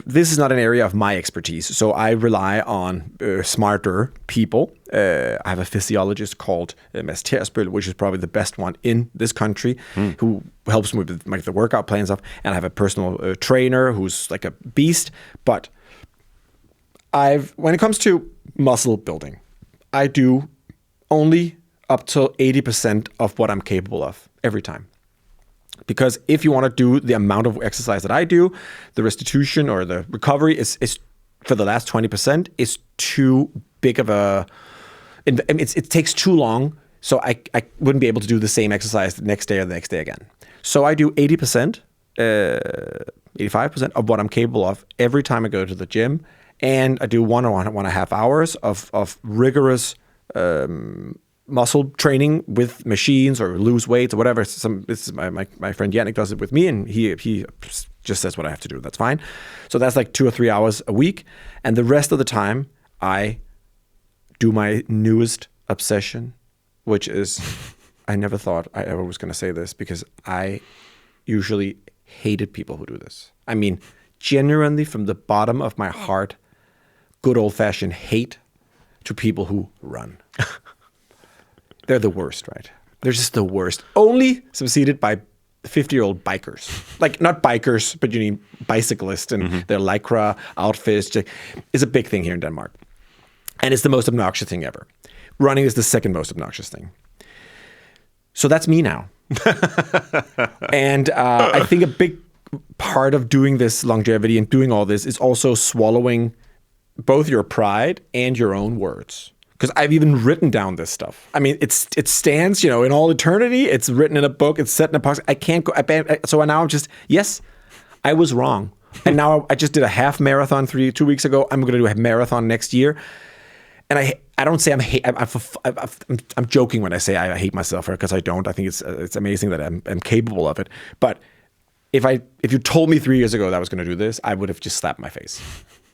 this is not an area of my expertise. So I rely on smarter people. I have a physiologist called Max Lugavere, which is probably the best one in this country, who helps me with the workout plan and stuff. And I have a personal trainer who's like a beast. But when it comes to muscle building, I do only up to 80% of what I'm capable of every time. Because if you want to do the amount of exercise that I do, the restitution or the recovery is for the last 20% is too big of a... It takes too long, so I wouldn't be able to do the same exercise the next day or the next day again. So I do 80%, 85% of what I'm capable of every time I go to the gym. And I do 1 or 1.5 hours of rigorous muscle training with machines or lose weights or whatever. My friend Yannick does it with me, and he just says what I have to do. That's fine. So that's like 2 or 3 hours a week. And the rest of the time, I do my newest obsession, which is, I never thought I ever was going to say this because I usually hated people who do this. I mean, genuinely from the bottom of my heart, good old-fashioned hate to people who run. They're the worst, right? They're just the worst. Only succeeded by 50-year-old bikers. Like, not bikers, but you need bicyclists and their Lycra outfits. It's a big thing here in Denmark. And it's the most obnoxious thing ever. Running is the second most obnoxious thing. So that's me now. And I think a big part of doing this longevity and doing all this is also swallowing both your pride and your own words. Because I've even written down this stuff. I mean, it stands, in all eternity. It's written in a book. It's set in a box. I can't go. So now I'm just, yes, I was wrong. And now I just did a half marathon 2 weeks ago. I'm going to do a marathon next year. And I don't say I'm joking when I say I hate myself, because I don't. I think it's amazing that I'm capable of it. But if you told me 3 years ago that I was going to do this, I would have just slapped my face.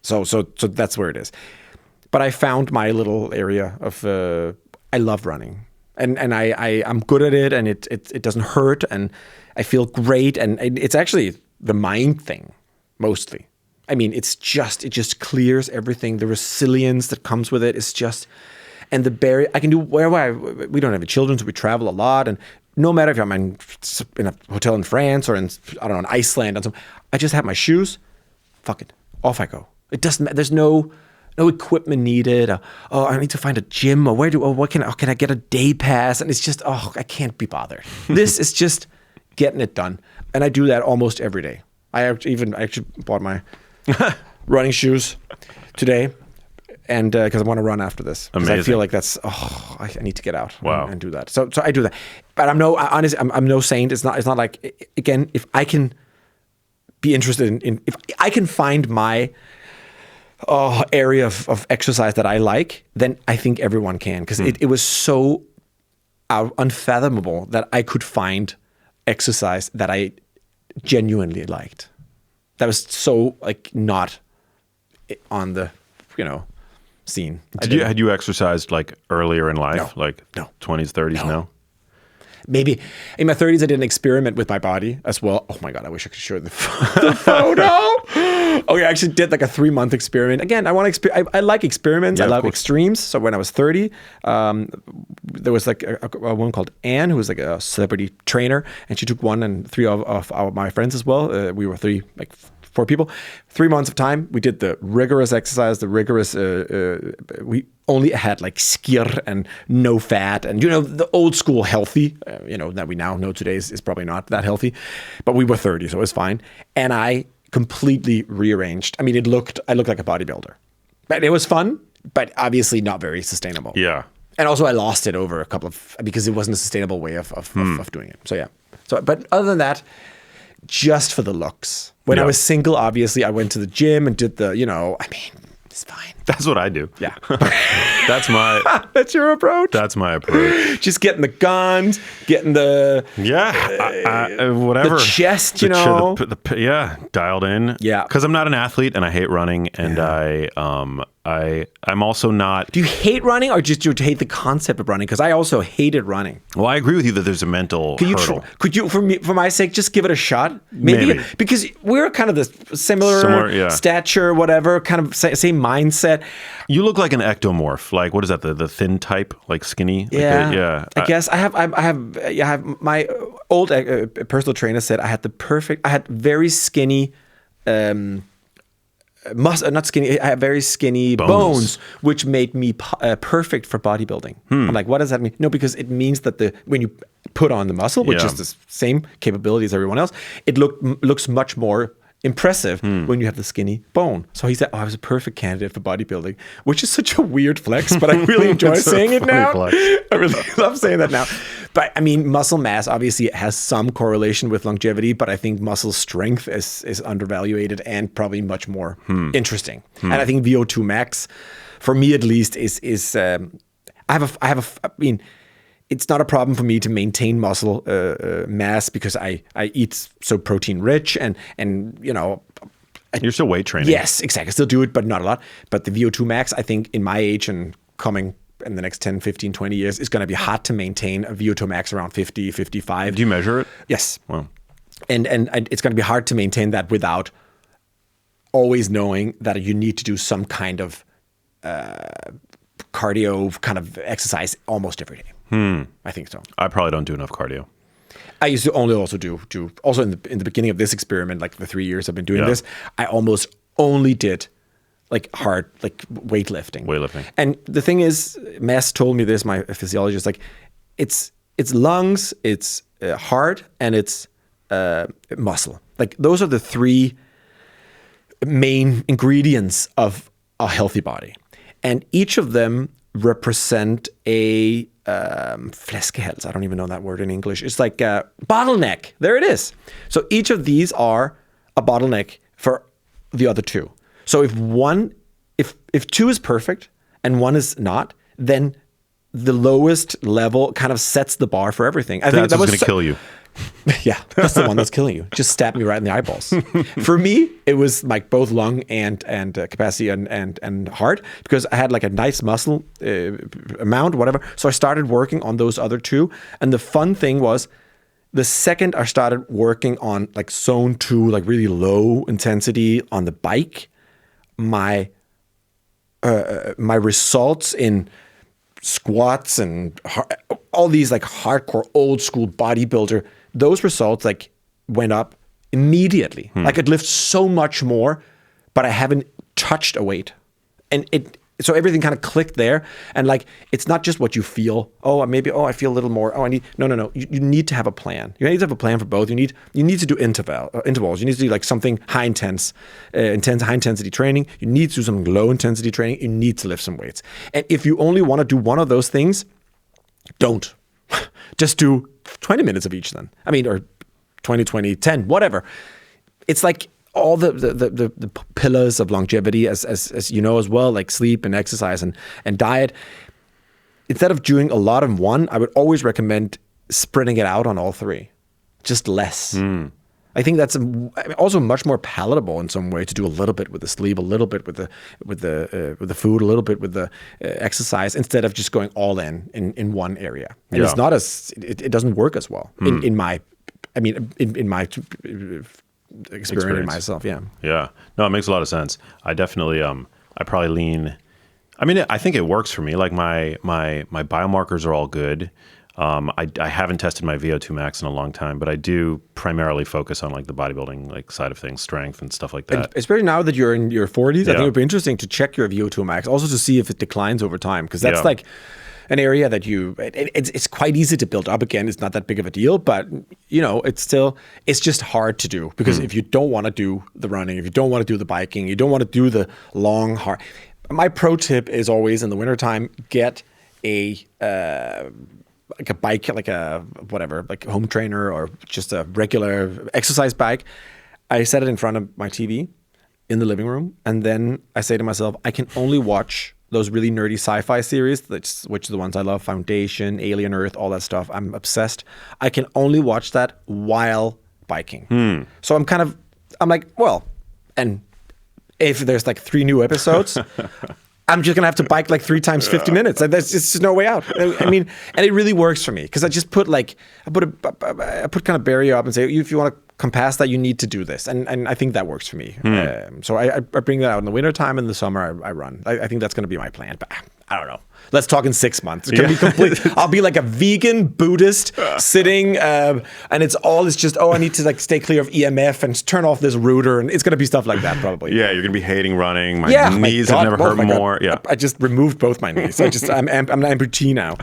So that's where it is. But I found my little area of I love running, and I'm good at it, and it doesn't hurt, and I feel great, and it's actually the mind thing mostly. I mean, it just clears everything. The resilience that comes with it is just, and the barrier I can do wherever we don't have children, so we travel a lot, and no matter if I'm in a hotel in France or in Iceland, I just have my shoes. Fuck it, off I go. It doesn't. There's no equipment needed. I need to find a gym, or can I get a day pass? And it's just, I can't be bothered. This is just getting it done. And I do that almost every day. I actually bought my running shoes today, and because I want to run after this. Because I feel like that's, I need to get out and do that. So I do that. But honestly, I'm no saint. It's not like, again, if I can be interested in if I can find my area of exercise that I like, then I think everyone can, because it was so unfathomable that I could find exercise that I genuinely liked. That was so not on the scene. Had you exercised like earlier in life, No. 20s, 30s? No. maybe in my 30s, I did an experiment with my body as well. Oh my God, I wish I could show the photo. Okay, I actually did like a 3-month experiment. Again, I like experiments. I love extremes. So when I was 30, there was like a woman called Anne, who was like a celebrity trainer, and she took one and 3 of my friends as well. We were 4 people. 3 months of time, we did the rigorous exercise, we only had like skir and no fat and, the old school healthy, that we now know today is probably not that healthy, but we were 30, so it was fine. And I completely rearranged. I mean, I looked like a bodybuilder, but it was fun, but obviously not very sustainable. Yeah. And also I lost it over because it wasn't a sustainable way of doing it. So yeah. But other than that, just for the looks. When I was single, obviously, I went to the gym and did it's fine. That's what I do. Yeah. That's your approach? That's my approach. Just getting the guns, getting the... whatever. The chest, dialed in. Yeah. Because I'm not an athlete and I hate running and I'm also not... Do you hate running or just you hate the concept of running? Because I also hated running. Well, I agree with you that there's a mental hurdle. Could you, for my sake, just give it a shot? Maybe. Because we're kind of the similar stature, whatever, kind of same mindset. You look like an ectomorph. Like, what is that? The thin type, like skinny. Yeah. I guess I have my old personal trainer said I had very skinny. Not skinny. I have very skinny bones, which made me perfect for bodybuilding. I'm like, what does that mean? No, because it means that when you put on the muscle, which is the same capability as everyone else, it looks much more impressive when you have the skinny bone. So he said, I was a perfect candidate for bodybuilding, which is such a weird flex, but I really enjoy saying it now. I really love saying that now. But I mean, muscle mass obviously has some correlation with longevity, but I think muscle strength is undervalued and probably much more interesting. And I think VO2 max, for me at least, is it's not a problem for me to maintain muscle mass because I eat so protein rich and you're still weight training. Yes, exactly. I still do it, but not a lot. But the VO2 max, I think in my age and coming in the next 10, 15, 20 years, is going to be hard to maintain a VO2 max around 50, 55. Do you measure it? Yes. Wow. And it's going to be hard to maintain that without always knowing that you need to do some kind of cardio kind of exercise almost every day. I think so. I probably don't do enough cardio. I used to only also do also in the beginning of this experiment, like the 3 years I've been doing this, I almost only did like hard, like weightlifting. And the thing is, Mass told me this, my physiologist, like it's lungs, it's heart, and it's muscle. Like those are the 3 main ingredients of a healthy body. And each of them represent a flaskehals. I don't even know that word in English. It's like a bottleneck. There it is. So each of these are a bottleneck for the other 2. So if 2 is perfect and 1 is not, then the lowest level kind of sets the bar for everything. I think that was going to kill you. Yeah, that's the one that's killing you. Just stab me right in the eyeballs. For me, it was like both lung and capacity and heart, because I had like a nice muscle amount, whatever. So I started working on those other 2. And the fun thing was, the second I started working on like zone 2, like really low intensity on the bike, my results in squats and all these like hardcore old school bodybuilder, those results like went up immediately. I could lift so much more, but I haven't touched a weight. And so everything kind of clicked there. And like, it's not just what you feel. I feel a little more. No. You need to have a plan. You need to have a plan for both. You need to do intervals. You need to do like something high intensity training. You need to do some low intensity training. You need to lift some weights. And if you only want to do one of those things, don't. Just do 20 minutes of each then. I mean, or 20, 10, whatever. It's like all the pillars of longevity, as you know as well, like sleep and exercise and diet. Instead of doing a lot in one, I would always recommend spreading it out on all 3. Just less. I think that's also much more palatable in some way to do a little bit with the sleep, a little bit with the food, a little bit with the exercise, instead of just going all in one area. And it's not as it doesn't work as well in my experience in myself. Yeah. Yeah. No, it makes a lot of sense. I definitely I probably lean. I mean, I think it works for me. Like my biomarkers are all good. I haven't tested my VO2 max in a long time, but I do primarily focus on like the bodybuilding like side of things, strength and stuff like that. And especially now that you're in your 40s, I think it would be interesting to check your VO2 max, also to see if it declines over time, because that's like an area that it's quite easy to build up again. It's not that big of a deal, but it's just hard to do, because if you don't want to do the running, if you don't want to do the biking, you don't want to do the long hard. My pro tip is always in the wintertime, get like a bike, like a whatever, like a home trainer or just a regular exercise bike. I set it in front of my TV in the living room, and then I say to myself, I can only watch those really nerdy sci-fi series, which are the ones I love, Foundation, Alien Earth, all that stuff. I'm obsessed. I can only watch that while biking. So I'm like, well, and if there's like 3 new episodes, I'm just gonna have to bike like 3 times 50 minutes. There's just no way out. I mean, and it really works for me, because I just put kind of barrier up and say, if you want to compass that, you need to do this, and I think that works for me. So I bring that out in the wintertime. In the summer, I run. I think that's going to be my plan. But I don't know. Let's talk in 6 months. It's going to be complete. I'll be like a vegan Buddhist sitting, and it's just, I need to like stay clear of EMF and turn off this router, and it's going to be stuff like that probably. Yeah, you're going to be hating running. My knees have never hurt more. Yeah, I just removed both my knees. I'm an amputee now,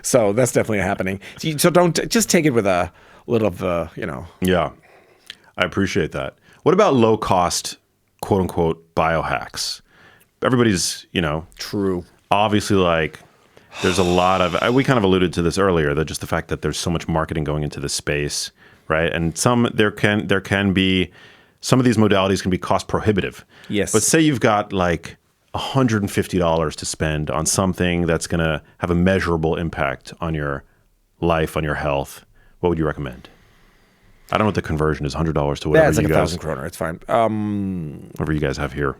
so that's definitely happening. So just take it with a little of Yeah, I appreciate that. What about low cost, quote unquote, biohacks? Everybody's true. Obviously, like, there's a lot of, we kind of alluded to this earlier, that just the fact that there's so much marketing going into this space, right? And there can be, some of these modalities can be cost prohibitive. Yes. But say you've got like $150 to spend on something that's going to have a measurable impact on your life, on your health. What would you recommend? I don't know what the conversion is, $100 to whatever. Yeah, it's like 1,000 kroner. It's fine. Whatever you guys have here.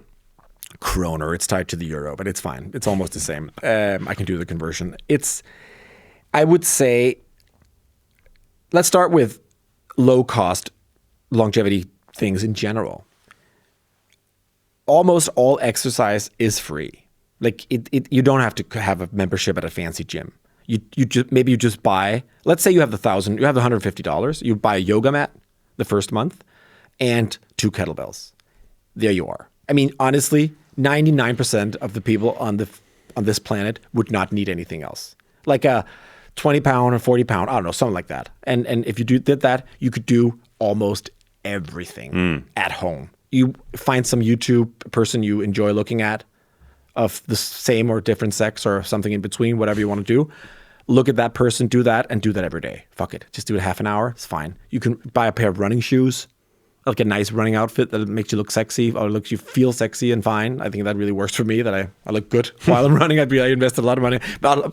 Kroner, it's tied to the euro, but it's fine. It's almost the same. I can do the conversion. I would say, let's start with low cost longevity things in general. Almost all exercise is free. Like you don't have to have a membership at a fancy gym. You just buy, let's say you have the $150. You buy a yoga mat the first month and 2 kettlebells. There you are. I mean, honestly, 99% of the people on this planet would not need anything else. Like a 20 pound or 40 pound, I don't know, something like that. And if you did that, you could do almost everything at home. You find some YouTube person you enjoy looking at of the same or different sex or something in between, whatever you want to do. Look at that person, do that, and do that every day. Fuck it. Just do it half an hour. It's fine. You can buy a pair of running shoes, like a nice running outfit that makes you look sexy or makes you feel sexy and fine. I think that really works for me, that I look good while I'm running. I invested a lot of money,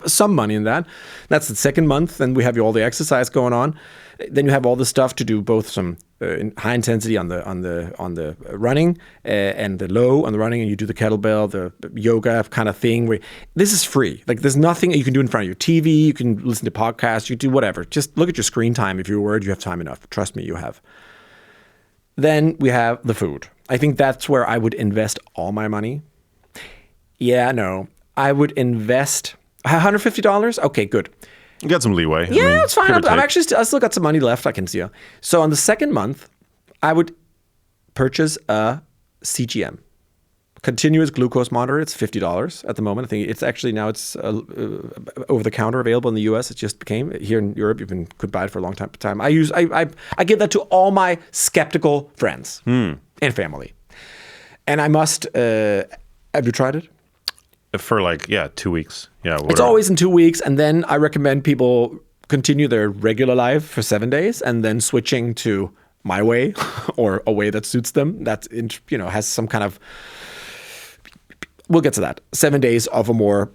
some money in that. That's the second month. Then we have all the exercise going on. Then you have all the stuff to do, both some high intensity on the running and the low on the running, and you do the kettlebell, the yoga kind of thing. This is free. Like, there's nothing you can do in front of your TV. You can listen to podcasts. You do whatever. Just look at your screen time. If you're worried you have time enough, trust me, you have. Then we have the food. I think that's where I would invest all my money. Yeah, no, I would invest $150. Okay, good. You got some leeway. Yeah, it's fine. I still got some money left. I can see. So on the second month, I would purchase a CGM, continuous glucose monitor. It's $50 at the moment. I think it's actually now it's over the counter available in the US. It just became here in Europe. You could buy it for a long time. I give that to all my skeptical friends and family. And I must. Have you tried it? For 2 weeks. Yeah, whatever. It's always in 2 weeks, and then I recommend people continue their regular life for 7 days, and then switching to my way or a way that suits them. That has some kind of. We'll get to that. 7 days of a more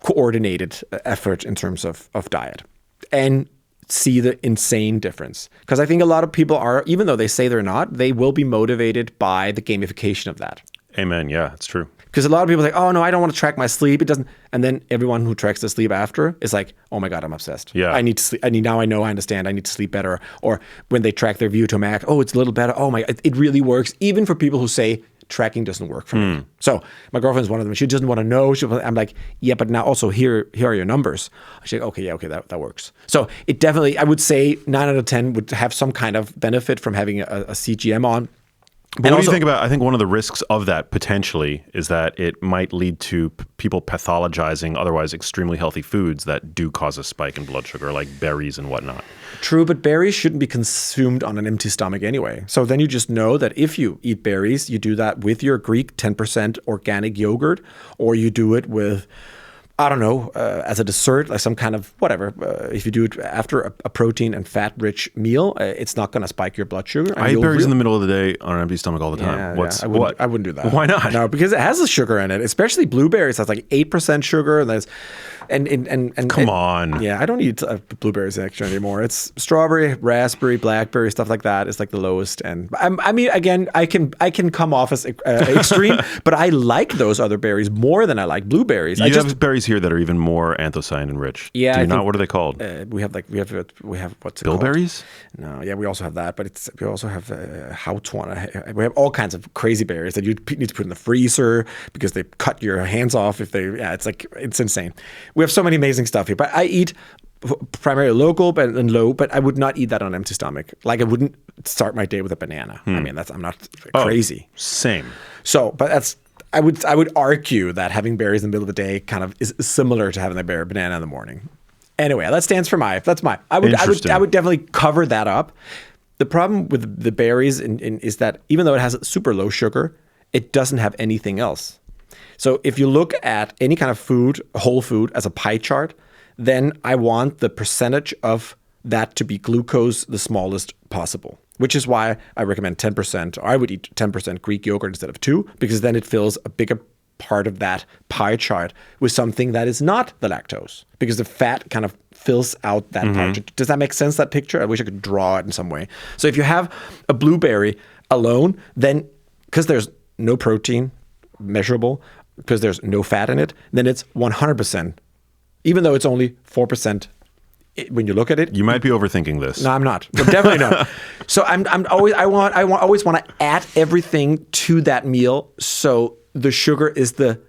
coordinated effort in terms of diet, and see the insane difference. Because I think a lot of people are, even though they say they're not, they will be motivated by the gamification of that. Amen. Yeah, it's true. Because a lot of people are like, oh no, I don't want to track my sleep. It doesn't. And then everyone who tracks the sleep after is like, oh my God, I'm obsessed. Yeah. I need to sleep. Now I know, I understand. I need to sleep better. Or when they track their VO2max, oh, it's a little better. Oh my, it really works. Even for people who say tracking doesn't work for me. So my girlfriend's one of them. She doesn't want to know. I'm like, yeah, but now also here are your numbers. She's like, okay, that works. So it definitely, I would say 9 out of 10 would have some kind of benefit from having a CGM on. But what do you think about, I think one of the risks of that potentially is that it might lead to people pathologizing otherwise extremely healthy foods that do cause a spike in blood sugar, like berries and whatnot. True, but berries shouldn't be consumed on an empty stomach anyway. So then you just know that if you eat berries, you do that with your Greek 10% organic yogurt, or you do it with, I don't know, as a dessert, like some kind of whatever. If you do it after a protein and fat-rich meal, it's not going to spike your blood sugar. I eat berries in the middle of the day on an empty stomach all the time. Yeah, I wouldn't do that. Why not? No, because it has a sugar in it, especially blueberries. That's like 8% sugar. And come on. Yeah, I don't eat blueberries extra anymore. It's strawberry, raspberry, blackberry, stuff like that. It's like the lowest. And I mean, again, I can come off as extreme, but I like those other berries more than I like blueberries. You have berries here that are even more anthocyanin rich. Yeah, do you not? What are they called? We have what's it bilberries? Called? No, yeah, we also have that, but we also have houtuana. We have all kinds of crazy berries that you need to put in the freezer because they cut your hands off if they. Yeah, it's insane. We have so many amazing stuff here, but I eat primarily local and low, but I would not eat that on an empty stomach. Like I wouldn't start my day with a banana. I mean, I'm not crazy. Same. So, but I would argue that having berries in the middle of the day kind of is similar to having a banana in the morning. Anyway, that stands for that's my. I would definitely cover that up. The problem with the berries is that even though it has super low sugar, it doesn't have anything else. So if you look at any kind of food, whole food, as a pie chart, then I want the percentage of that to be glucose the smallest possible, which is why I recommend 10%, or I would eat 10% Greek yogurt instead of 2, because then it fills a bigger part of that pie chart with something that is not the lactose, because the fat kind of fills out that part. Does that make sense, that picture? I wish I could draw it in some way. So if you have a blueberry alone, then because there's no protein measurable, because there's no fat in it, then it's 100%, even though it's only 4% when you look at it. You might be overthinking this. No, I'm not. I'm definitely not. So I always want to add everything to that meal, so the sugar is the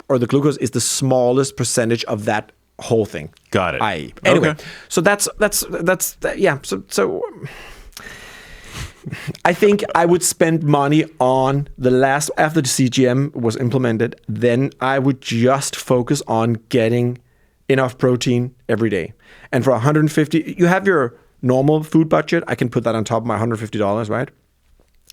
glucose is the smallest percentage of that whole thing. Got it. Anyway, okay. So that's yeah. So I think I would spend money on after the CGM was implemented, then I would just focus on getting enough protein every day. And for $150, you have your normal food budget. I can put that on top of my $150, right?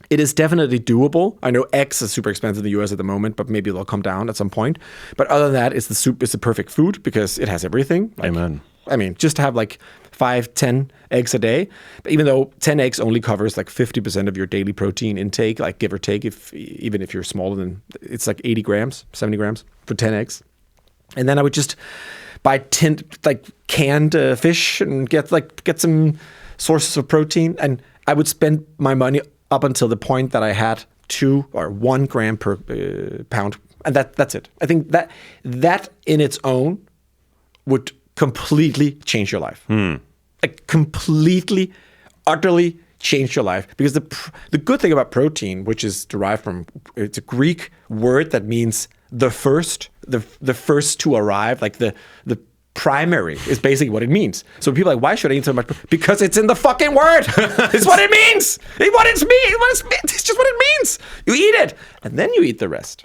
It is definitely doable. I know eggs is super expensive in the US at the moment, but maybe they'll come down at some point. But other than that, it's the perfect food because it has everything. Amen. I mean, just to have like 5-10 eggs a day. But even though 10 eggs only covers like 50% of your daily protein intake, like give or take, even if you're smaller than, it's like 80 grams, 70 grams for 10 eggs. And then I would just buy canned fish and get some sources of protein. And I would spend my money up until the point that I had 2 or 1 gram per pound. And that's it. I think that in its own would completely change your life. Like completely, utterly change your life. Because the good thing about protein, which is derived from, it's a Greek word that means the first to arrive, like the primary is basically what it means. So people are like, why should I eat so much? Because it's in the fucking word. It's what it means. It's just what it means. You eat it and then you eat the rest.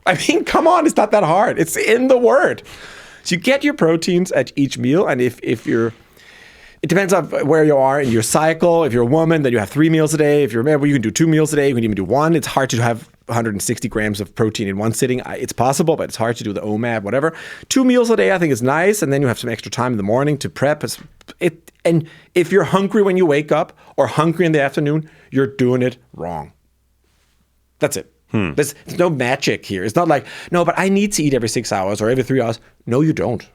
I mean, come on, it's not that hard. It's in the word. So you get your proteins at each meal, and if you're, it depends on where you are in your cycle. If you're a woman, then you have 3 meals a day. If you're a man, well, you can do 2 meals a day. You can even do 1. It's hard to have 160 grams of protein in one sitting. It's possible, but it's hard to do the OMAD, whatever. 2 meals a day, I think, is nice, and then you have some extra time in the morning to prep. And if you're hungry when you wake up or hungry in the afternoon, you're doing it wrong. That's it. There's no magic here. It's not like, no, but I need to eat every 6 hours or every 3 hours. No, you don't.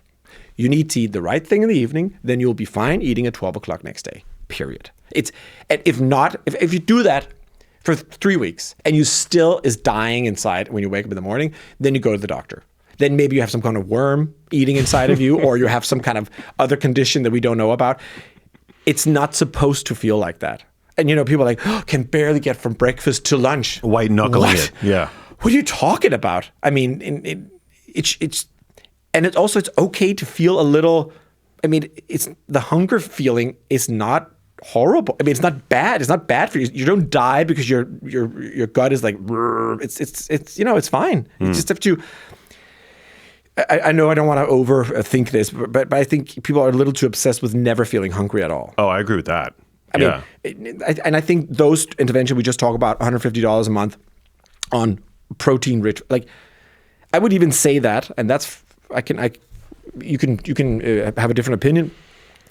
You need to eat the right thing in the evening, then you'll be fine eating at 12 o'clock next day, period. And if you do that for 3 weeks and you still is dying inside when you wake up in the morning, then you go to the doctor. Then maybe you have some kind of worm eating inside of you, or you have some kind of other condition that we don't know about. It's not supposed to feel like that. And people are like, can barely get from breakfast to lunch. White knuckling it. Yeah. What are you talking about? I mean, it's okay to feel a little. I mean, it's the hunger feeling is not horrible. I mean, it's not bad. It's not bad for you. You don't die because your gut is like. It's it's fine. You just have to. I know I don't want to overthink this, but I think people are a little too obsessed with never feeling hungry at all. Oh, I agree with that. I mean, I think those interventions we just talk about, $150 a month on protein rich. Like, I would even say that, and that's you can have a different opinion,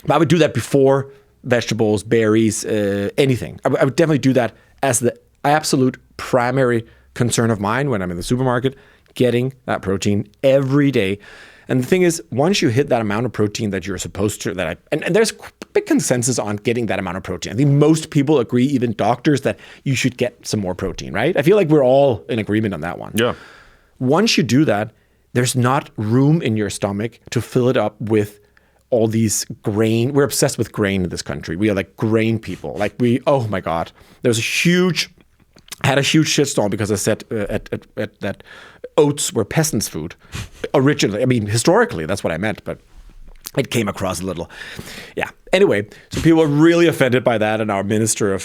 but I would do that before vegetables, berries, anything. I would definitely do that as the absolute primary concern of mine when I'm in the supermarket, getting that protein every day. And the thing is, once you hit that amount of protein that you're supposed to, and there's big consensus on getting that amount of protein. I think most people agree, even doctors, that you should get some more protein, right? I feel like we're all in agreement on that one. Yeah. Once you do that, there's not room in your stomach to fill it up with all these grain. We're obsessed with grain in this country. We are like grain people. Like oh my God. There's had a huge shitstorm because I said that oats were peasants' food originally. I mean, historically, that's what I meant, but it came across a little. Yeah. Anyway, so people were really offended by that, and our minister of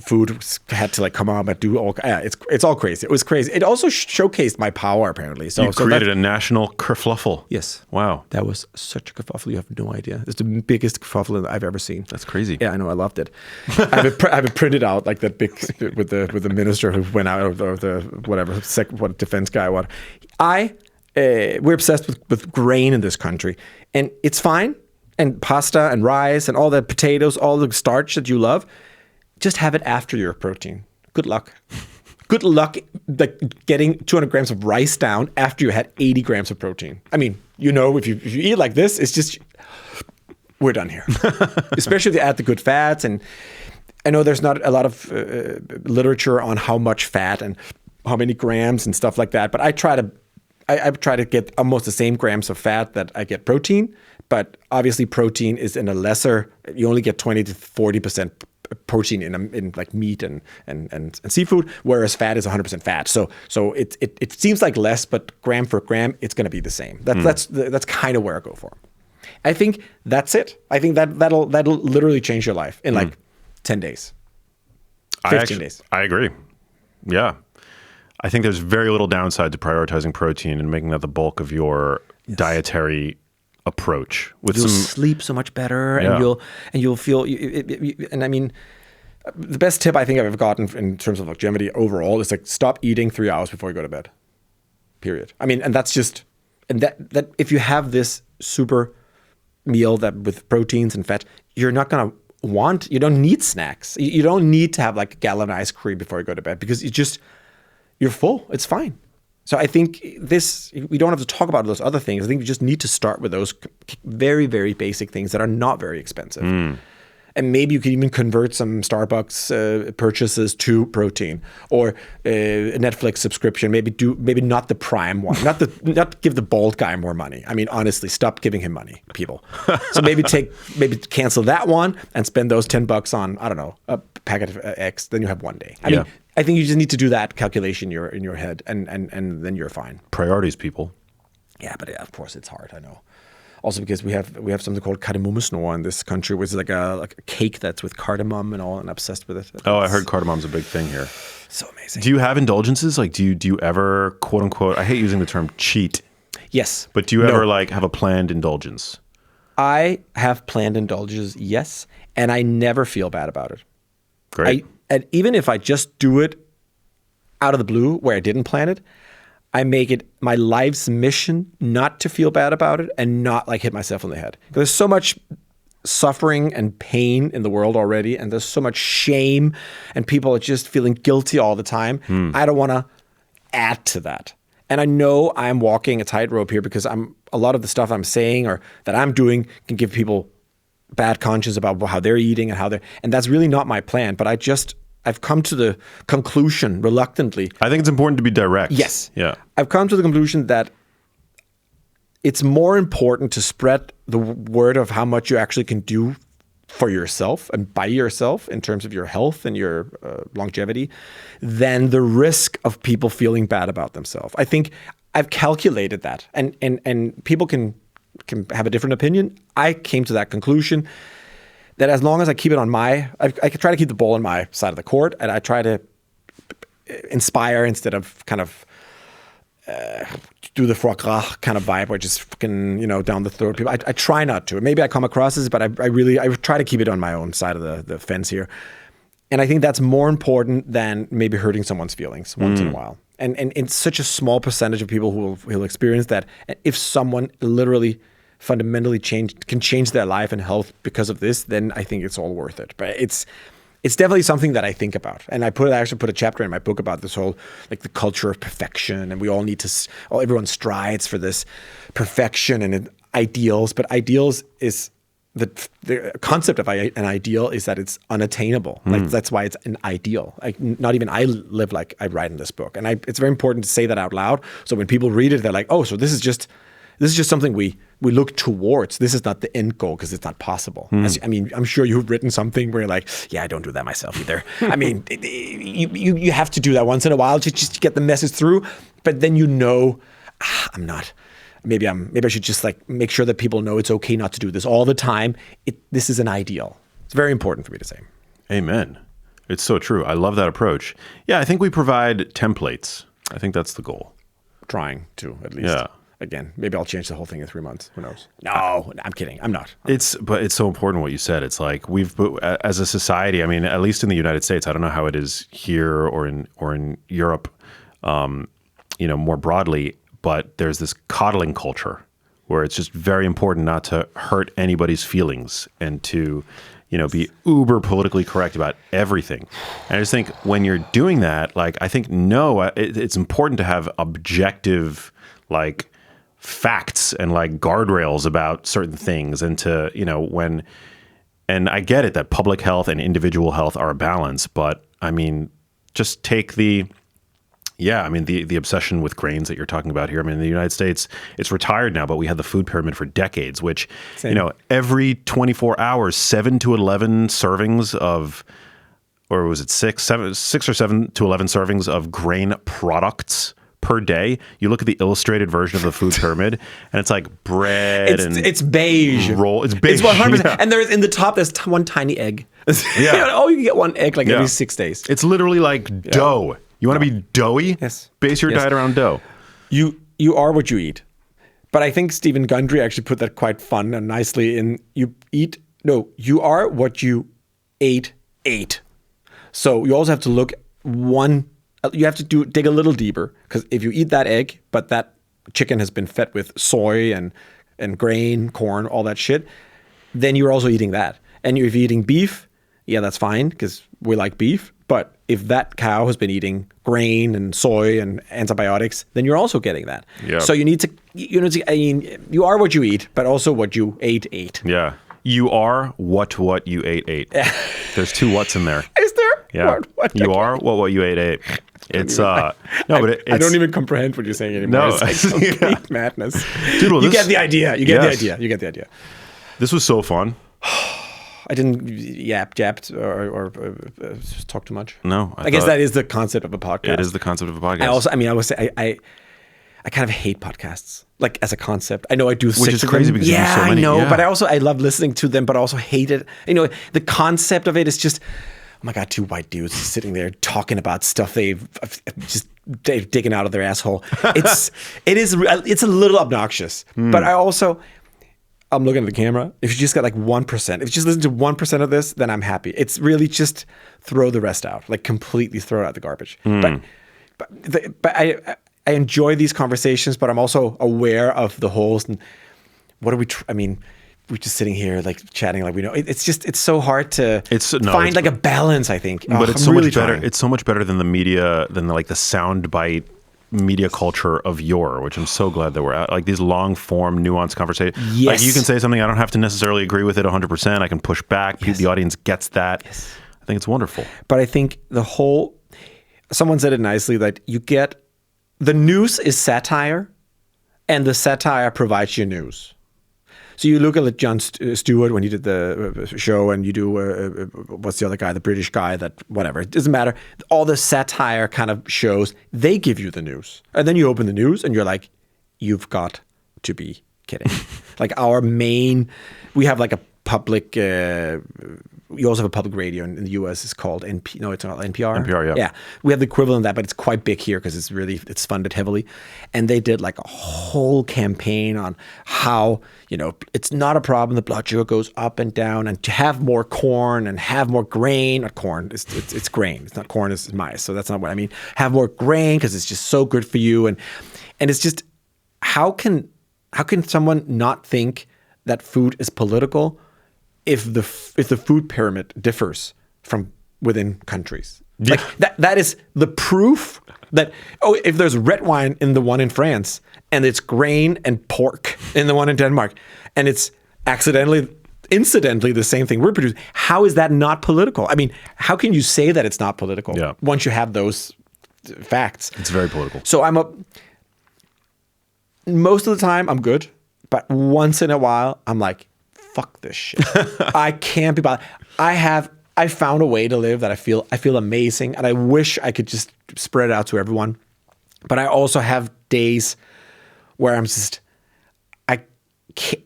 food had to come on and do all. Yeah, it's all crazy. It was crazy. It also showcased my power, apparently. So you created a national kerfluffle. Yes. Wow. That was such a kerfuffle. You have no idea. It's the biggest kerfuffle I've ever seen. That's crazy. Yeah, I know. I loved it. I have it printed out, like that big with the minister who went out of the whatever what defense guy. We're obsessed with grain in this country, and it's fine. And pasta and rice and all the potatoes, all the starch that you love, just have it after your protein. Good luck. Good luck getting 200 grams of rice down after you had 80 grams of protein. I mean, if you eat like this, it's just, we're done here. Especially if you add the good fats. And I know there's not a lot of literature on how much fat and how many grams and stuff like that, but I try to get almost the same grams of fat that I get protein. But obviously, protein is in a lesser. You only get 20 to 40% protein in like meat and seafood, whereas fat is 100% fat. So it seems like less, but gram for gram, it's going to be the same. That's kind of where I go for. I think that's it. I think that'll literally change your life in like 10 days, 15 days. I agree. Yeah. I think there's very little downside to prioritizing protein and making that the bulk of your dietary approach. You'll sleep so much better, and you'll feel. And I mean, the best tip I think I've ever gotten in terms of longevity overall is stop eating 3 hours before you go to bed. Period. I mean, and that's just that if you have this super meal that with proteins and fat, you're not gonna want. You don't need snacks. You don't need to have like a gallon of ice cream before you go to bed because you're full. It's fine. So I think we don't have to talk about those other things. I think we just need to start with those very, very basic things that are not very expensive. And maybe you can even convert some Starbucks purchases to protein or a Netflix subscription. Maybe not the Prime one. Not give the bald guy more money. I mean, honestly, stop giving him money, people. So maybe cancel that one and spend those $10 on, I don't know, a packet of X. Then you have one day. I mean, I think you just need to do that calculation in your head, and then you're fine. Priorities, people. Yeah, but of course it's hard. I know. Also because we have something called kardemommesnor in this country, which is like a cake that's with cardamom and all, and I'm obsessed with it. I heard cardamom's a big thing here. So amazing. Do you have indulgences? Like, do you ever, quote unquote, I hate using the term cheat. Yes. But do you ever have a planned indulgence? I have planned indulgences, yes, and I never feel bad about it. Great. And even if I just do it out of the blue where I didn't plan it, I make it my life's mission not to feel bad about it and not hit myself on the head. There's so much suffering and pain in the world already, and there's so much shame, and people are just feeling guilty all the time. I don't want to add to that. And I know I'm walking a tightrope here because a lot of the stuff I'm saying or that I'm doing can give people bad conscience about how they're eating and that's really not my plan. But I've come to the conclusion reluctantly. I think it's important to be direct. Yes. Yeah. I've come to the conclusion that it's more important to spread the word of how much you actually can do for yourself and by yourself in terms of your health and your longevity than the risk of people feeling bad about themselves. I think I've calculated that, and people can have a different opinion. I came to that conclusion that as long as I keep it on I try to keep the ball on my side of the court, and I try to inspire instead of kind of do the foie gras kind of vibe, where just fucking, down the throat people. I try not to. Maybe I come across as, but I try to keep it on my own side of the fence here. And I think that's more important than maybe hurting someone's feelings once in a while. And it's such a small percentage of people who will experience that. If someone literally fundamentally can change their life and health because of this, then I think it's all worth it. But it's definitely something that I think about. And I actually put a chapter in my book about this whole, like, the culture of perfection. And we all need to, everyone strides for this perfection and ideals. But ideals is, the concept of an ideal is that it's unattainable. Like, that's why it's an ideal. Like, not even I live like I write in this book. And it's very important to say that out loud. So when people read it, they're like, oh, so this is just something we look towards. This is not the end goal because it's not possible. I'm sure you've written something where you're like, yeah, I don't do that myself either. I mean, you have to do that once in a while to just get the message through. But then I'm not. Maybe I should just make sure that people know it's okay not to do this all the time. This is an ideal. It's very important for me to say. Amen. It's so true. I love that approach. Yeah, I think we provide templates. I think that's the goal. Trying to, at least. Yeah. Again, maybe I'll change the whole thing in 3 months. Who knows? No, I'm kidding. I'm not. But it's so important what you said. It's like as a society, I mean, at least in the United States, I don't know how it is here or in Europe, more broadly, but there's this coddling culture where it's just very important not to hurt anybody's feelings and to, be uber politically correct about everything. And I just think when you're doing that, I think, it's important to have objective, facts and guardrails about certain things, and to, and I get it that public health and individual health are a balance, but I mean, just take the obsession with grains that you're talking about here. I mean, in the United States, it's retired now, but we had the food pyramid for decades, which, every 24 hours, 7 to 11 servings of, or was it 6 or 7 to 11 servings of grain products per day. You look at the illustrated version of the food pyramid, and it's like bread it's beige. Roll. It's beige. It's 100%. Yeah. And there's in the top, there's one tiny egg. Yeah. You can get one egg every 6 days. It's literally like dough. You want to be doughy? Yes. Base your diet around dough. You are what you eat. But I think Stephen Gundry actually put that quite fun and nicely in you are what you ate. So you also have to look you have to dig a little deeper, because if you eat that egg, but that chicken has been fed with soy and grain, corn, all that shit, then you're also eating that. And if you're eating beef, yeah, that's fine because we like beef. But if that cow has been eating grain and soy and antibiotics, then you're also getting that. Yeah. So you need to, you are what you eat, but also what you ate. Yeah. You are what you ate. There's 2 whats in there. Is there? Yeah. You are what you ate. It's I don't even comprehend what you're saying anymore. No. It's complete madness. Dude, well, you get the idea. You get the idea. This was so fun. I didn't yapped or talk too much. No, I guess that is the concept of a podcast. It is the concept of a podcast. I would say I kind of hate podcasts, as a concept. I know I do, which is crazy because you do so many. I know, but I love listening to them, but also hate it. The concept of it is just, oh my God, 2 white dudes sitting there talking about stuff they've digging out of their asshole. It's a little obnoxious, but I'm looking at the camera. If you just got 1%, if you just listen to 1% of this, then I'm happy. It's really just throw the rest out, completely throw it out the garbage. But I enjoy these conversations, but I'm also aware of the holes. And what are we? We're just sitting here chatting we know. It's so hard to find a balance, I think. But it's so much better. It's so much better than the media, than the sound bite media culture of yore, which I'm so glad that we're at. Like these long form, nuanced conversations. Yes. Like you can say something, I don't have to necessarily agree with it 100%. I can push back. The audience gets that. Yes. I think it's wonderful. But I think someone said it nicely, that you get, the news is satire, and the satire provides you news. So you look at Jon Stewart when he did the show, and you do, what's the other guy, the British guy, that whatever, it doesn't matter. All the satire kind of shows, they give you the news. And then you open the news and you're like, you've got to be kidding. Like we have like a public, we also have a public radio in the US. It's called it's not NPR. NPR, yeah. Yeah. We have the equivalent of that, but it's quite big here because it's funded heavily. And they did like a whole campaign on how, it's not a problem. The blood sugar goes up and down, and to have more corn and have more grain, not corn, it's grain. It's not corn, it's maize. So that's not what I mean. Have more grain because it's just so good for you. And it's just, how can someone not think that food is political if the food pyramid differs from within countries? Yeah. Like that is the proof that, if there's red wine in the one in France, and it's grain and pork in the one in Denmark, and it's incidentally the same thing we're producing, how is that not political? I mean, how can you say that it's not political once you have those facts? It's very political. So most of the time I'm good, but once in a while I'm like, fuck this shit. I can't be bothered. I found a way to live that I feel amazing, and I wish I could just spread it out to everyone. But I also have days where I'm just,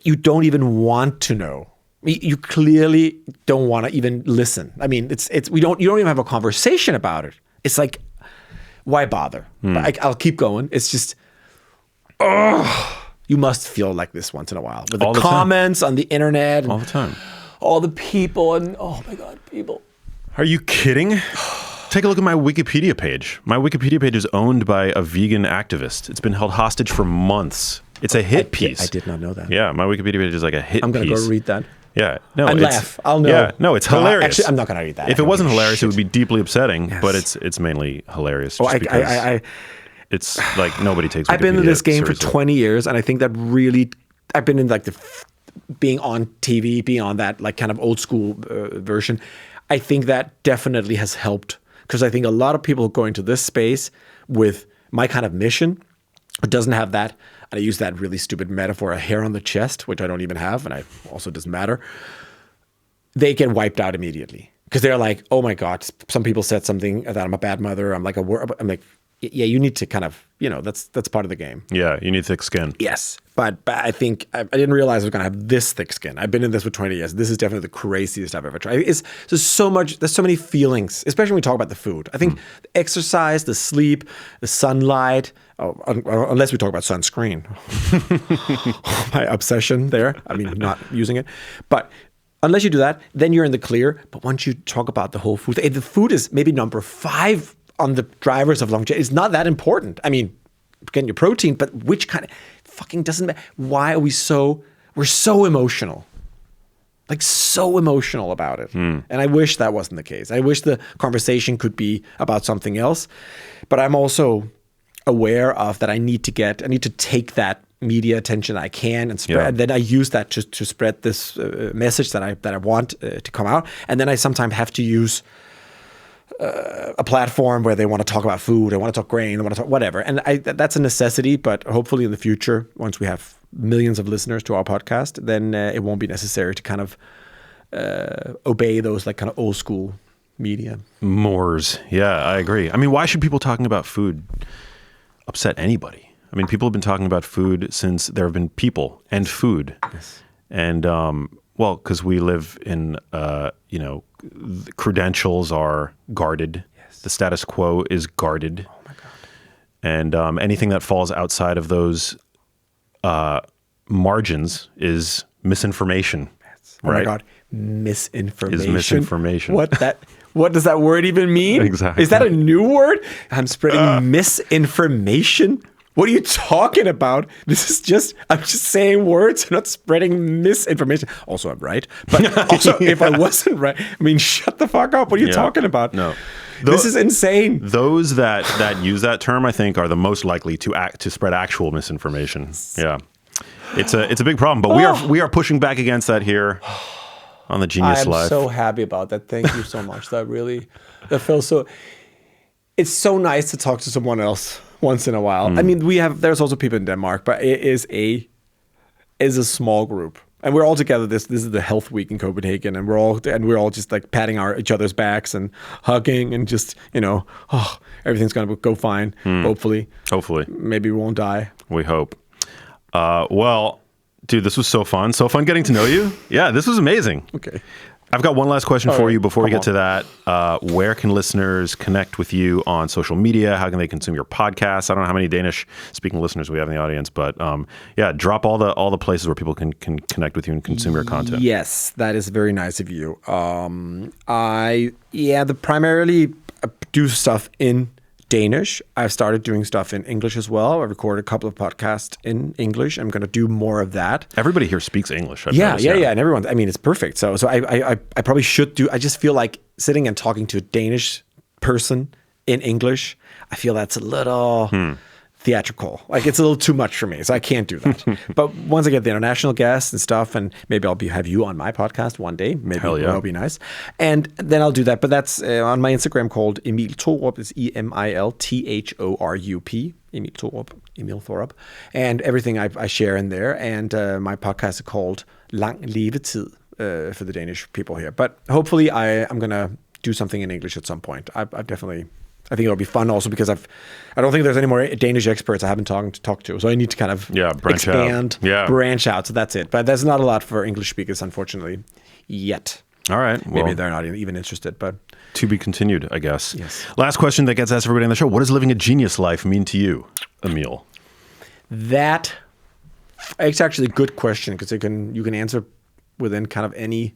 you don't even want to know. You clearly don't want to even listen. I mean, you don't even have a conversation about it. It's like, why bother? I'll keep going. It's just, you must feel like this once in a while. With the comments on the internet. All the time. All the people, and oh my God, people. Are you kidding? Take a look at my Wikipedia page. My Wikipedia page is owned by a vegan activist. It's been held hostage for months. It's a hit piece. I did not know that. Yeah, my Wikipedia page is like a hit piece. I'm going to go read that. Yeah. No, and laugh. I'll know. Yeah, no, it's hilarious. Actually, I'm not going to read that. If it wasn't hilarious, it would be deeply upsetting, but it's mainly hilarious. It's like nobody takes Wikipedia I've been in this game seriously. for 20 years, and I think that really, I've been in like being on TV, being on that like kind of old school version. I think that definitely has helped, because I think a lot of people go into this space with my kind of mission, it doesn't have that, and I use that really stupid metaphor, a hair on the chest, which I don't even have, and I also doesn't matter. They get wiped out immediately because they're like, oh my God, some people said something that I'm a bad mother. I'm like, yeah, you need to kind of, that's part of the game. Yeah, you need thick skin. Yes. But I think I didn't realize I was going to have this thick skin. I've been in this for 20 years. This is definitely the craziest I've ever tried. There's so many feelings, especially when we talk about the food. I think the exercise, the sleep, the sunlight, unless we talk about sunscreen. My obsession there. I mean, not using it. But unless you do that, then you're in the clear. But once you talk about the whole food, the food is maybe number 5 on the drivers of longevity. It's not that important. I mean, getting your protein, but which kind of fucking doesn't matter. Why are we're so emotional? Like so emotional about it. And I wish that wasn't the case. I wish the conversation could be about something else. But I'm also aware of that I need to take that media attention I can and spread. And then I use that to spread this message that I want to come out. And then I sometimes have to use a platform where they want to talk about food, they want to talk grain, they want to talk whatever. And that's a necessity, but hopefully in the future, once we have millions of listeners to our podcast, then it won't be necessary to kind of obey those like kind of old school media. Mores. Yeah, I agree. I mean, why should people talking about food upset anybody? I mean, people have been talking about food since there have been people and food. Yes. And, well, because we live in, the credentials are guarded. Yes. The status quo is guarded. Oh, my God. And anything that falls outside of those margins is misinformation. Yes. Oh, my God. Misinformation. Is misinformation. What does that word even mean? Exactly. Is that a new word? I'm spreading misinformation? What are you talking about? I'm just saying words. I'm not spreading misinformation. Also, I'm right. But also, if I wasn't right, I mean, shut the fuck up. What are you talking about? No. This is insane. Those that use that term, I think, are the most likely to spread actual misinformation. Yeah, it's a big problem, but we are pushing back against that here on the Genius Life. I'm so happy about that. Thank you so much. That feels so. It's so nice to talk to someone else once in a while. I mean, there's also people in Denmark, but it is a small group. And we're all together. This is the Health Week in Copenhagen, and we're all just like patting each other's backs and hugging and just everything's gonna go fine. Hopefully, maybe we won't die. We hope. Well, dude, this was so fun. So fun getting to know you. Yeah, this was amazing. Okay. I've got one last question for you before we get to that. Where can listeners connect with you on social media? How can they consume your podcast? I don't know how many Danish-speaking listeners we have in the audience, but drop all the places where people can connect with you and consume your content. Yes, that is very nice of you. Primarily do stuff in Danish. I've started doing stuff in English as well. I recorded a couple of podcasts in English. I'm going to do more of that. Everybody here speaks English. Yeah, and everyone. I mean, it's perfect. So I probably should do. I just feel like sitting and talking to a Danish person in English. I feel that's a little theatrical. Like it's a little too much for me, so I can't do that. But once I get the international guests and stuff, and maybe I'll have you on my podcast one day. Maybe that'll be nice. And then I'll do that. But that's on my Instagram called Emil Thorup. It's EMILTHORUP. Emil Thorup. And everything I share in there. And my podcast is called Lang Levetid for the Danish people here. But hopefully I'm going to do something in English at some point. I think it'll be fun also because I don't think there's any more Danish experts I haven't talked to. So I need to kind of branch out. So that's it. But there's not a lot for English speakers, unfortunately, yet. All right. Well, maybe they're not even interested, but to be continued, I guess. Yes. Last question that gets asked everybody on the show. What does living a genius life mean to you, Emil? It's actually a good question because you can answer within kind of any.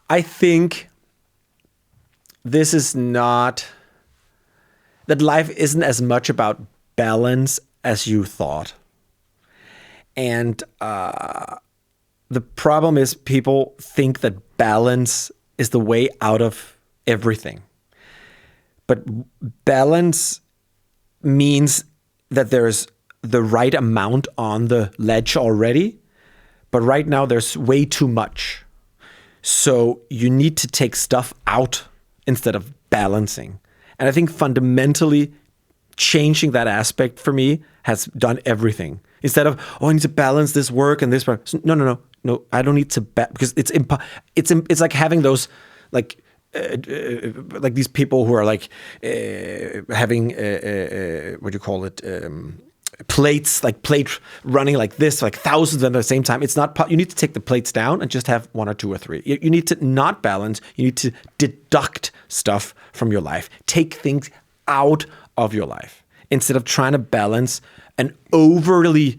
I think this is not... that life isn't as much about balance as you thought. And the problem is people think that balance is the way out of everything. But balance means that there's the right amount on the ledge already, but right now there's way too much. So you need to take stuff out instead of balancing. And I think fundamentally changing that aspect for me has done everything. Instead of, I need to balance this work and this work. No, I don't need to because it's like having those like these people who are like having what do you call it? Plate running like this, like thousands at the same time. It's not. You need to take the plates down and just have one or two or three. You need to not balance. You need to deduct stuff from your life. Take things out of your life instead of trying to balance an overfilled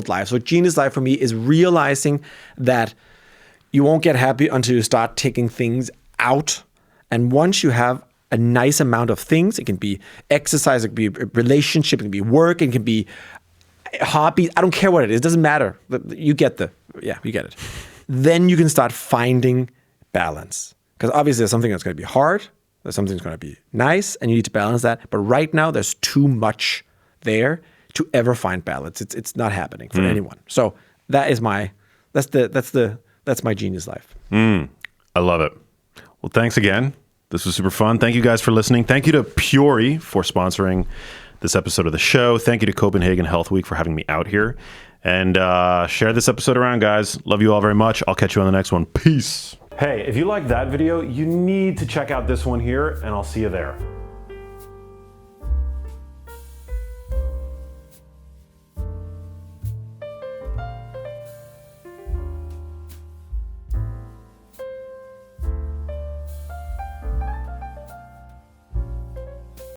life. So a genius life for me is realizing that you won't get happy until you start taking things out. And once you have a nice amount of things. It can be exercise, it can be a relationship, it can be work, it can be hobby. I don't care what it is. It doesn't matter. You get it. Then you can start finding balance. Because obviously there's something that's going to be hard. There's something that's going to be nice, and you need to balance that. But right now there's too much there to ever find balance. It's not happening for anyone. So that's my genius life. I love it. Well, thanks again. This was super fun. Thank you guys for listening. Thank you to Puri for sponsoring this episode of the show. Thank you to Copenhagen Health Week for having me out here. And share this episode around, guys. Love you all very much. I'll catch you on the next one. Peace. Hey, if you liked that video, you need to check out this one here, and I'll see you there.